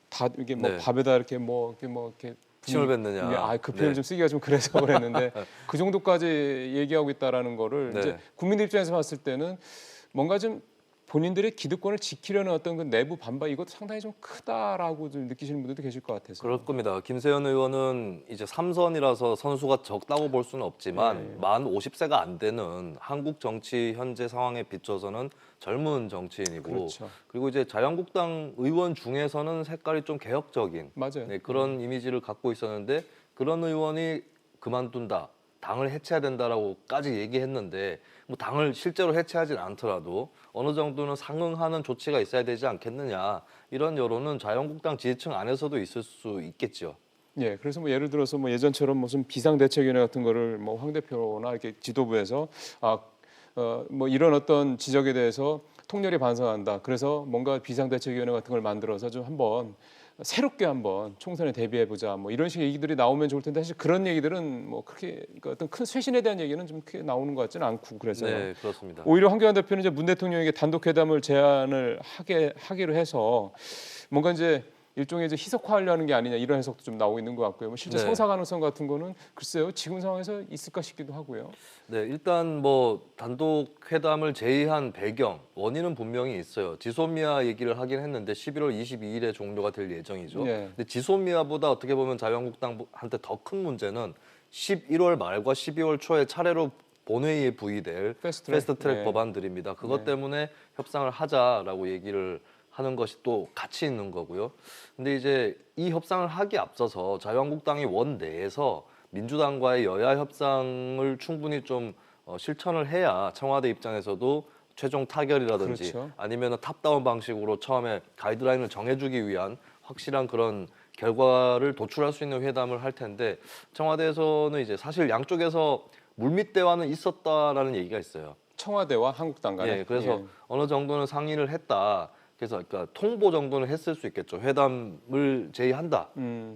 다 이게 네. 밥에다 이렇게 이렇게 침을 뱉느냐. 그 표현 네. 좀 쓰기가 좀 그래서 그랬는데 그 정도까지 얘기하고 있다라는 거를 네. 이제 국민들 입장에서 봤을 때는 뭔가 좀 본인들의 기득권을 지키려는 어떤 그 내부 반발 이것도 상당히 좀 크다라고 좀 느끼시는 분들도 계실 것 같아서. 그럴 겁니다. 김세현 의원은 이제 3선이라서 선수가 적다고 볼 수는 없지만 만 50세가 안 되는 한국 정치 현재 상황에 비춰서는 젊은 정치인이고 그렇죠. 그리고 이제 자유한국당 의원 중에서는 색깔이 좀 개혁적인 맞아요. 네, 그런 이미지를 갖고 있었는데 그런 의원이 그만둔다. 당을 해체해야 된다라고까지 얘기했는데 뭐 당을 실제로 해체하진 않더라도 어느 정도는 상응하는 조치가 있어야 되지 않겠느냐 이런 여론은 자유한국당 지지층 안에서도 있을 수 있겠죠. 예, 그래서 뭐 예를 들어서 뭐 예전처럼 무슨 비상대책위원회 같은 거를 뭐 황 대표나 이렇게 지도부에서 뭐 이런 어떤 지적에 대해서 통렬히 반성한다. 그래서 뭔가 비상대책위원회 같은 걸 만들어서 좀 한번 새롭게 한번 총선에 대비해 보자. 뭐 이런 식의 얘기들이 나오면 좋을 텐데 사실 그런 얘기들은 뭐 그렇게 그러니까 어떤 큰 쇄신에 대한 얘기는 좀 크게 나오는 것 같지는 않고 그래서 네, 그렇습니다. 오히려 황교안 대표는 이제 문 대통령에게 단독 회담을 제안을 하기로 해서 뭔가 이제 일종의 이제 희석화하려는 게 아니냐 이런 해석도 좀 나오고 있는 것 같고요. 뭐 실제 네. 성사 가능성 같은 거는 글쎄요 지금 상황에서 있을까 싶기도 하고요. 네, 일단 뭐 단독 회담을 제의한 배경 원인은 분명히 있어요. 지소미아 얘기를 하긴 했는데 11월 22일에 종료가 될 예정이죠. 네. 근데 지소미아보다 어떻게 보면 자유한국당한테 더 큰 문제는 11월 말과 12월 초에 차례로 본회의에 부의될 패스트트랙 네. 법안들입니다. 그것 때문에 협상을 하자라고 얘기를 하는 것이 또 가치 있는 거고요. 근데 이제 이 협상을 하기 앞서서 자유한국당이 원 내에서 민주당과의 여야 협상을 충분히 좀 실천을 해야 청와대 입장에서도 최종 타결이라든지 그렇죠. 아니면 탑다운 방식으로 처음에 가이드라인을 정해주기 위한 확실한 그런 결과를 도출할 수 있는 회담을 할 텐데 청와대에서는 이제 사실 양쪽에서 물밑 대화는 있었다라는 얘기가 있어요. 청와대와 한국당 간에. 예, 그래서 어느 정도는 상의를 했다. 그래서 그러니까 통보 정도는 했을 수 있겠죠. 회담을 제의한다.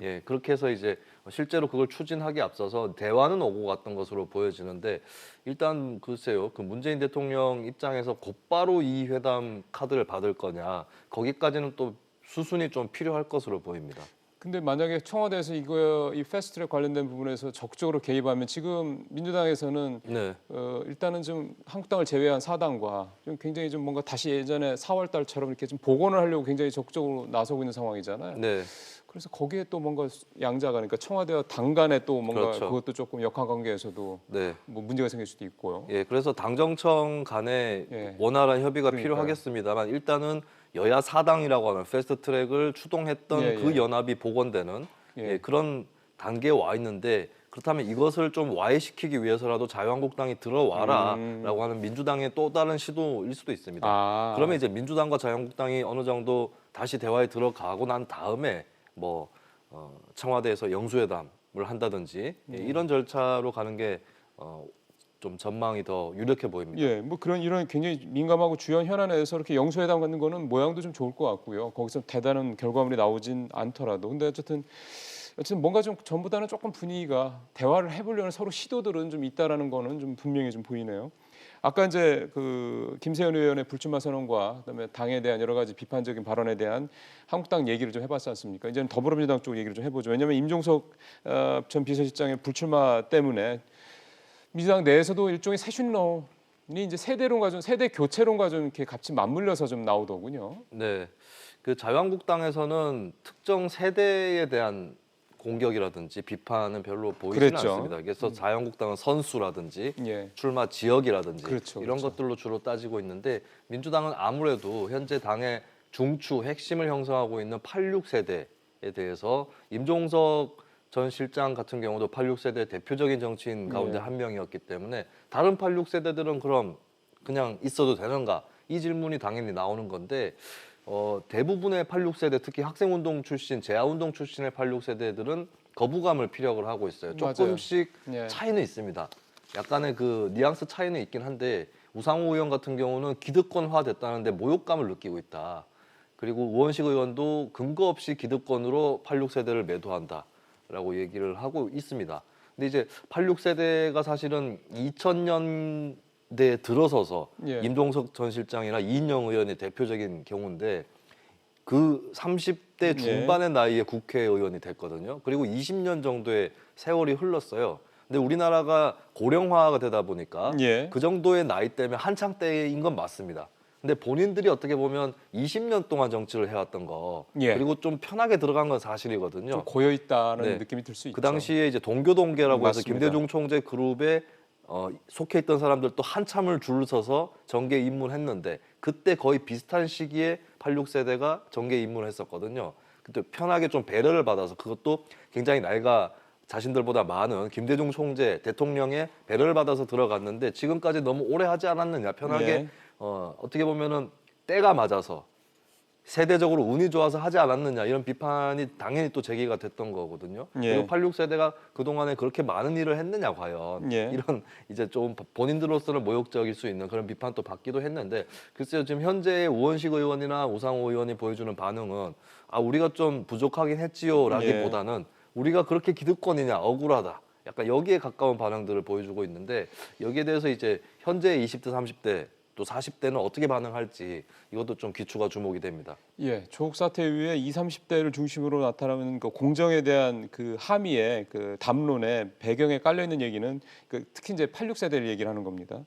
예, 그렇게 해서 이제 실제로 그걸 추진하기 앞서서 대화는 오고 갔던 것으로 보여지는데 일단 글쎄요. 그 문재인 대통령 입장에서 곧바로 이 회담 카드를 받을 거냐. 거기까지는 또 수순이 좀 필요할 것으로 보입니다. 근데 만약에 청와대에서 이 패스트트랙 관련된 부분에서 적극적으로 개입하면 지금 민주당에서는 네. 일단은 좀 한국당을 제외한 사당과 좀 굉장히 좀 뭔가 다시 예전에 4월달처럼 이렇게 좀 복원을 하려고 굉장히 적극적으로 나서고 있는 상황이잖아요. 네. 그래서 거기에 또 뭔가 양자가 그러니까 청와대와 당 간에 또 뭔가 그렇죠. 그것도 조금 역학 관계에서도 네. 뭐 문제가 생길 수도 있고요. 예, 그래서 당정청 간에 예. 원활한 협의가 그러니까요. 필요하겠습니다만 일단은 여야 사당이라고 하는 패스트트랙을 추동했던 예, 그 예. 연합이 복원되는 예. 예, 그런 단계에 와 있는데 그렇다면 이것을 좀 와해시키기 위해서라도 자유한국당이 들어와라라고 하는 민주당의 또 다른 시도일 수도 있습니다. 그러면 이제 민주당과 자유한국당이 어느 정도 다시 대화에 들어가고 난 다음에 뭐 청와대에서 영수회담을 한다든지 이런 절차로 가는 게 좀 전망이 더 유력해 보입니다. 예, 뭐 이런 굉장히 민감하고 주요한 현안에서 이렇게 영수회담 갖는 거는 모양도 좀 좋을 것 같고요. 거기서 대단한 결과물이 나오진 않더라도, 근데 어쨌든 뭔가 좀 전보다는 조금 분위기가 대화를 해보려는 서로 시도들은 좀 있다라는 거는 좀 분명히 좀 보이네요. 아까 이제 그 김세현 의원의 불출마 선언과 그다음에 당에 대한 여러 가지 비판적인 발언에 대한 한국당 얘기를 좀 해봤지 않습니까? 이제는 더불어민주당 쪽 얘기를 좀 해보죠. 왜냐하면 임종석 전 비서실장의 불출마 때문에 민주당 내에서도 일종의 새신론이 이제 세대 교체론과 좀 이렇게 같이 맞물려서 좀 나오더군요. 네, 그 자유한국당에서는 특정 세대에 대한 공격이라든지 비판은 별로 보이지는 그랬죠. 않습니다. 그래서 자유한국당은 선수라든지 예. 출마 지역이라든지 그렇죠, 이런 그렇죠. 것들로 주로 따지고 있는데 민주당은 아무래도 현재 당의 중추 핵심을 형성하고 있는 86세대에 대해서 임종석 전 실장 같은 경우도 86세대 대표적인 정치인 가운데 한 명이었기 때문에 다른 86세대들은 그럼 그냥 있어도 되는가? 이 질문이 당연히 나오는 건데 대부분의 86세대, 특히 학생운동 출신, 재하운동 출신의 86세대들은 거부감을 피력을 하고 있어요. 조금씩 예. 차이는 있습니다. 약간의 그 뉘앙스 차이는 있긴 한데 우상호 의원 같은 경우는 기득권화 됐다는데 모욕감을 느끼고 있다. 그리고 우원식 의원도 근거 없이 기득권으로 86세대를 매도한다라고 얘기를 하고 있습니다. 근데 이제 86세대가 사실은 2000년대에 들어서서 예. 임종석 전 실장이나 이인영 의원의 대표적인 경우인데 그 30대 중반의 나이에 국회의원이 됐거든요. 그리고 20년 정도의 세월이 흘렀어요. 근데 우리나라가 고령화가 되다 보니까 예. 그 정도의 나이 때문에 한창 때인 건 맞습니다. 근데 본인들이 어떻게 보면 20년 동안 정치를 해왔던 거 예. 그리고 좀 편하게 들어간 건 사실이거든요. 좀 고여 있다는 네. 느낌이 들 수 있죠. 그 당시에 이제 동교동계라고 해서 맞습니다. 김대중 총재 그룹에 속해 있던 사람들도 한참을 줄 서서 정계 입문했는데 그때 거의 비슷한 시기에 86세대가 정계 입문을 했었거든요. 그때 편하게 좀 배려를 받아서 그것도 굉장히 나이가 자신들보다 많은 김대중 총재 대통령의 배려를 받아서 들어갔는데 지금까지 너무 오래 하지 않았느냐 편하게 예. 어떻게 보면은 때가 맞아서 세대적으로 운이 좋아서 하지 않았느냐 이런 비판이 당연히 또 제기가 됐던 거거든요. 예. 그리고 86세대가 그동안에 그렇게 많은 일을 했느냐 과연 예. 이런 이제 좀 본인들로서는 모욕적일 수 있는 그런 비판도 받기도 했는데 글쎄요 지금 현재 우원식 의원이나 우상호 의원이 보여주는 반응은 우리가 좀 부족하긴 했지요라기보다는 우리가 그렇게 기득권이냐 억울하다. 약간 여기에 가까운 반응들을 보여주고 있는데 여기에 대해서 이제 현재 20대 30대 또 40대는 어떻게 반응할지 이것도 좀 귀추가 주목이 됩니다. 예, 조국 사태 이후에 20, 30대를 중심으로 나타나는 그 공정에 대한 그 함의의 그 담론의 배경에 깔려 있는 얘기는 특히 이제 86세대를 얘기를 하는 겁니다.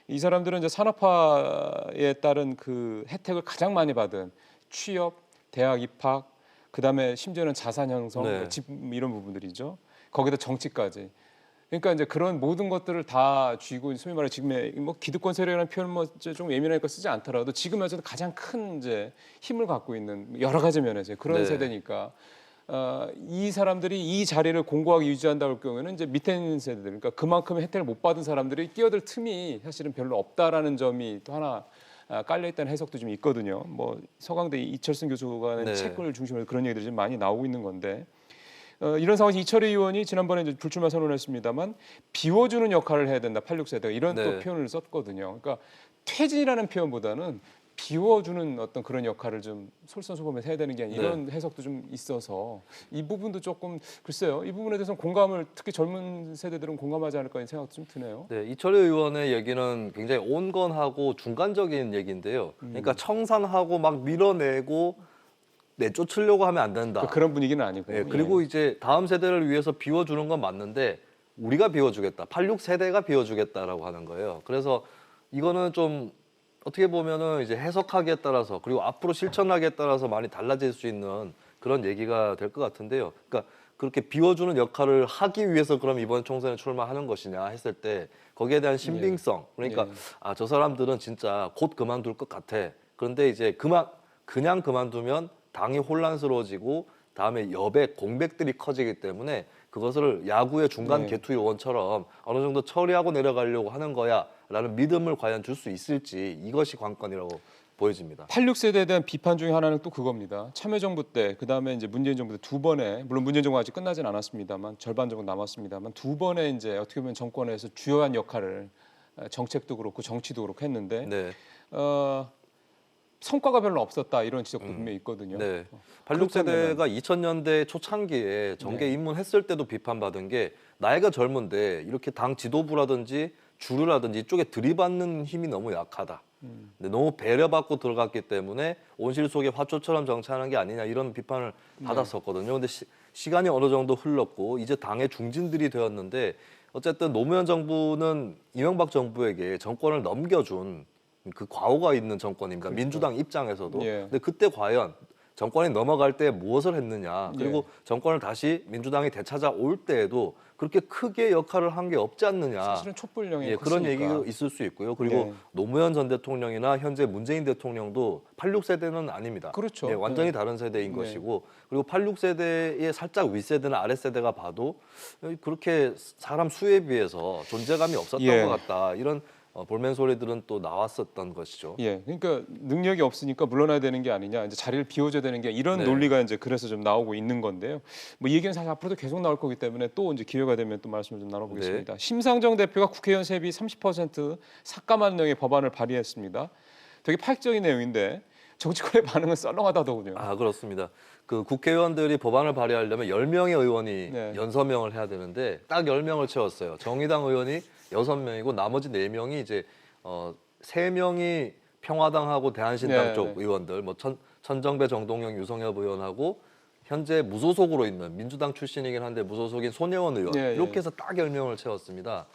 이 사람들은 이제 산업화에 따른 그 혜택을 가장 많이 받은 취업, 대학 입학, 그다음에 심지어는 자산 형성, 네. 집 이런 부분들이죠. 거기다 정치까지. 그러니까 이제 그런 모든 것들을 다 쥐고 소위 말해 지금의 뭐 기득권 세력이라는 표현 좀 예민하니까 쓰지 않더라도 지금 현재 가장 큰 이제 힘을 갖고 있는 여러 가지 면에서 그런 네. 세대니까 이 사람들이 이 자리를 공고하게 유지한다 할 경우에는 이제 밑에 있는 세대들 그러니까 그만큼의 혜택을 못 받은 사람들이 끼어들 틈이 사실은 별로 없다라는 점이 또 하나 깔려 있다는 해석도 좀 있거든요. 뭐 서강대 이철승 교수가 낸 네. 책을 중심으로 그런 얘기들이 좀 많이 나오고 있는 건데. 이런 상황에서 이철희 의원이 지난번에 이제 불출마 선언했습니다만 비워주는 역할을 해야 된다 86세대가 이런 네. 또 표현을 썼거든요. 그러니까 퇴진이라는 표현보다는 비워주는 어떤 그런 역할을 좀 솔선수범해서 해야 되는 게 아니라 이런 해석도 좀 있어서 이 부분도 조금 글쎄요. 이 부분에 대해서는 공감을 특히 젊은 세대들은 공감하지 않을까 하는 생각도 좀 드네요. 네, 이철희 의원의 얘기는 굉장히 온건하고 중간적인 얘기인데요. 그러니까 청산하고 막 밀어내고 내쫓으려고 하면 안 된다. 그런 분위기는 아니고. 네, 그리고 이제 다음 세대를 위해서 비워주는 건 맞는데 우리가 비워주겠다. 86세대가 비워주겠다라고 하는 거예요. 그래서 이거는 좀 어떻게 보면은 이제 해석하기에 따라서 그리고 앞으로 실천하기에 따라서 많이 달라질 수 있는 그런 얘기가 될 것 같은데요. 그러니까 그렇게 비워주는 역할을 하기 위해서 그럼 이번 총선에 출마하는 것이냐 했을 때 거기에 대한 신빙성 그러니까 저 사람들은 진짜 곧 그만둘 것 같아. 그런데 이제 그냥 그만두면 당이 혼란스러워지고 다음에 여백, 공백들이 커지기 때문에 그것을 야구의 중간 네. 개투 요원처럼 어느 정도 처리하고 내려가려고 하는 거야라는 믿음을 과연 줄 수 있을지 이것이 관건이라고 보여집니다. 86세대에 대한 비판 중에 하나는 또 그겁니다. 참여정부 때, 그다음에 이제 문재인 정부 때 두 번의, 물론 문재인 정부가 아직 끝나진 않았습니다만 절반 정도 남았습니다만 두 번의 이제 어떻게 보면 정권에서 주요한 역할을 정책도 그렇고 정치도 그렇고 했는데 네. 성과가 별로 없었다 이런 지적도 분명히 있거든요. 네. 그렇다면은- 86세대가 2000년대 초창기에 정계 입문했을 때도 비판받은 게 나이가 젊은데 이렇게 당 지도부라든지 주류라든지 이쪽에 들이받는 힘이 너무 약하다. 근데 너무 배려받고 들어갔기 때문에 온실 속에 화초처럼 정치하는 게 아니냐 이런 비판을 받았었거든요. 근데 시간이 어느 정도 흘렀고 이제 당의 중진들이 되었는데 어쨌든 노무현 정부는 이명박 정부에게 정권을 넘겨준 그 과오가 있는 정권입니다. 민주당 입장에서도. 예. 근데 그때 과연 정권이 넘어갈 때 무엇을 했느냐. 그리고 정권을 다시 민주당이 되찾아올 때에도 그렇게 크게 역할을 한 게 없지 않느냐. 사실은 촛불령이 예, 그런 컸으니까. 얘기가 있을 수 있고요. 그리고 네. 노무현 전 대통령이나 현재 문재인 대통령도 86세대는 아닙니다. 그렇죠. 예, 완전히 네. 다른 세대인 네. 것이고 그리고 86세대의 살짝 윗세대나 아랫세대가 봐도 그렇게 사람 수에 비해서 존재감이 없었던 예. 것 같다. 이런 볼멘 소리들은 또 나왔었던 것이죠. 예, 그러니까 능력이 없으니까 물러나야 되는 게 아니냐, 이제 자리를 비워줘야 되는 게 이런 네. 논리가 이제 그래서 좀 나오고 있는 건데요. 뭐 이 얘기는 사실 앞으로도 계속 나올 거기 때문에 또 이제 기회가 되면 또 말씀을 좀 나눠보겠습니다. 심상정 대표가 국회의원 세비 30% 삭감하는 내용의 법안을 발의했습니다. 되게 파격적인 내용인데 정치권의 반응은 썰렁하다더군요. 아, 그렇습니다. 그 국회의원들이 법안을 발의하려면 10명의 의원이 네. 연서명을 해야 되는데 딱 10명을 채웠어요. 정의당 의원이 6명이고 나머지 4명이 이제 3명이 평화당하고 대한신당 네, 쪽 네. 의원들, 뭐 천정배, 정동영, 유성엽 의원하고 현재 무소속으로 있는 민주당 출신이긴 한데 무소속인 손혜원 의원 네, 이렇게 네. 해서 딱 10명을 채웠습니다.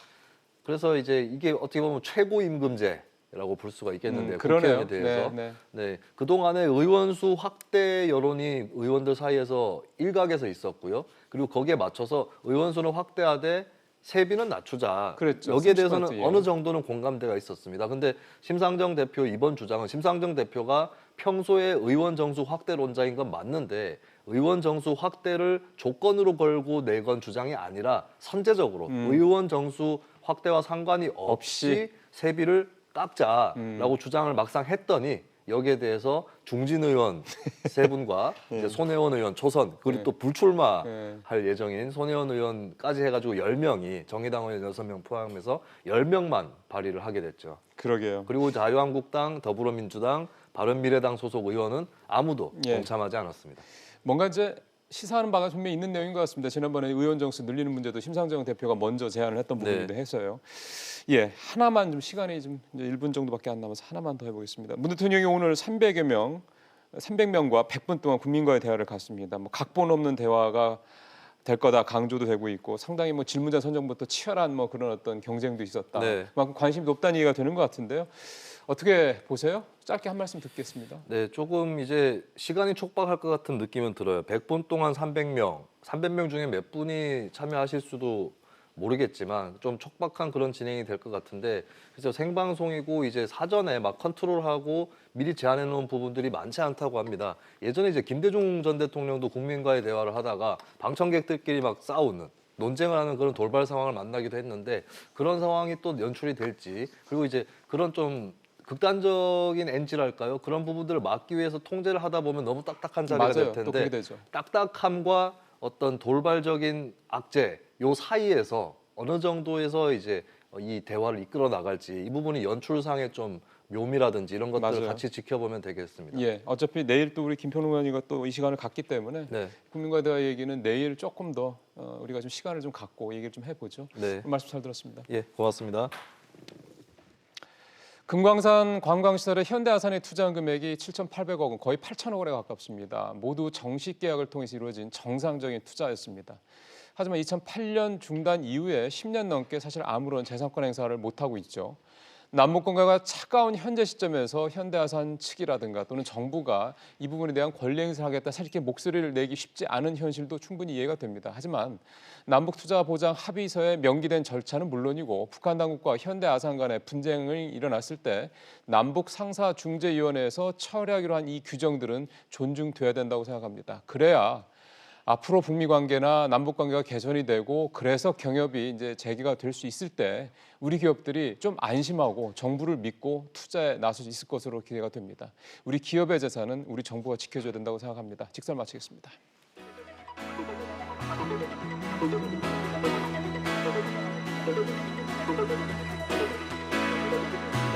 그래서 이제 이게 어떻게 보면 최고 임금제라고 볼 수가 있겠는데요. 그러네요. 국회의원에 대해서. 네, 네, 그동안에 의원수 확대 여론이 의원들 사이에서 일각에서 있었고요. 그리고 거기에 맞춰서 의원수는 확대하되 세비는 낮추자. 그랬죠. 여기에 30%, 대해서는 예. 어느 정도는 공감대가 있었습니다. 근데 심상정 대표 이번 주장은 심상정 대표가 평소에 의원 정수 확대론자인 건 맞는데 의원 정수 확대를 조건으로 걸고 내건 주장이 아니라 선제적으로 의원 정수 확대와 상관이 없이 세비를 깎자라고 주장을 막상 했더니 여기에 대해서 중진 의원 세 분과 이제 손혜원 의원 초선 그리고 또 불출마할 예정인 손혜원 의원까지 해가지고 10명이 정의당 의원 6명 포함해서 10명만 발의를 하게 됐죠. 그러게요. 그리고 자유한국당, 더불어민주당, 바른미래당 소속 의원은 아무도 예. 동참하지 않았습니다. 뭔가 이제 시사하는 바가 분명히 있는 내용인 것 같습니다. 지난번에 의원 정수 늘리는 문제도 심상정 대표가 먼저 제안을 했던 부분인데 해서요. 예, 하나만 좀 시간이 좀 이제 1분 정도밖에 안 남아서 하나만 더 해보겠습니다. 문 대통령이 오늘 300명과 100분 동안 국민과의 대화를 갖습니다. 뭐 각본 없는 대화가 될 거다 강조도 되고 있고 상당히 뭐 질문자 선정부터 치열한 뭐 그런 어떤 경쟁도 있었다. 네. 그만큼 관심이 높다는 얘기가 되는 것 같은데요. 어떻게 보세요? 짧게 한 말씀 듣겠습니다. 네, 조금 이제 시간이 촉박할 것 같은 느낌은 들어요. 100분 동안 300명 중에 몇 분이 참여하실 수도 모르겠지만 좀 촉박한 그런 진행이 될 것 같은데 그래서 생방송이고 이제 사전에 막 컨트롤하고 미리 제안해 놓은 부분들이 많지 않다고 합니다. 예전에 이제 김대중 전 대통령도 국민과의 대화를 하다가 방청객들끼리 막 싸우는 논쟁을 하는 그런 돌발 상황을 만나기도 했는데 그런 상황이 또 연출이 될지 그리고 이제 그런 좀 극단적인 NG랄까요? 그런 부분들을 막기 위해서 통제를 하다 보면 너무 딱딱한 자리가 맞아요. 될 또 그렇게 텐데 되죠. 딱딱함과 어떤 돌발적인 악재 요 사이에서 어느 정도에서 이제 이 대화를 이끌어 나갈지 이 부분이 연출상의 좀 묘미라든지 이런 것들을 맞아요. 같이 지켜보면 되겠습니다. 예, 어차피 내일 또 우리 김평론 의원이가 또 이 시간을 갖기 때문에 네, 국민과의 대화 얘기는 내일 조금 더 우리가 좀 시간을 좀 갖고 얘기를 좀 해보죠. 네, 말씀 잘 들었습니다. 예, 고맙습니다. 금광산 관광시설에 현대아산이 투자한 금액이 7,800억 원, 거의 8천억 원에 가깝습니다. 모두 정식 계약을 통해서 이루어진 정상적인 투자였습니다. 하지만 2008년 중단 이후에 10년 넘게 사실 아무런 재산권 행사를 못하고 있죠. 남북관계가 차가운 현재 시점에서 현대아산 측이라든가 또는 정부가 이 부분에 대한 권리 행사를 하겠다 사실 이렇게 목소리를 내기 쉽지 않은 현실도 충분히 이해가 됩니다. 하지만 남북투자보장 합의서에 명기된 절차는 물론이고 북한 당국과 현대아산 간의 분쟁이 일어났을 때 남북상사중재위원회에서 처리하기로 한 이 규정들은 존중돼야 된다고 생각합니다. 그래야 앞으로 북미 관계나 남북 관계가 개선이 되고 그래서 경협이 이제 재개가 될 수 있을 때 우리 기업들이 좀 안심하고 정부를 믿고 투자에 나설 수 있을 것으로 기대가 됩니다. 우리 기업의 재산은 우리 정부가 지켜줘야 된다고 생각합니다. 직설 마치겠습니다.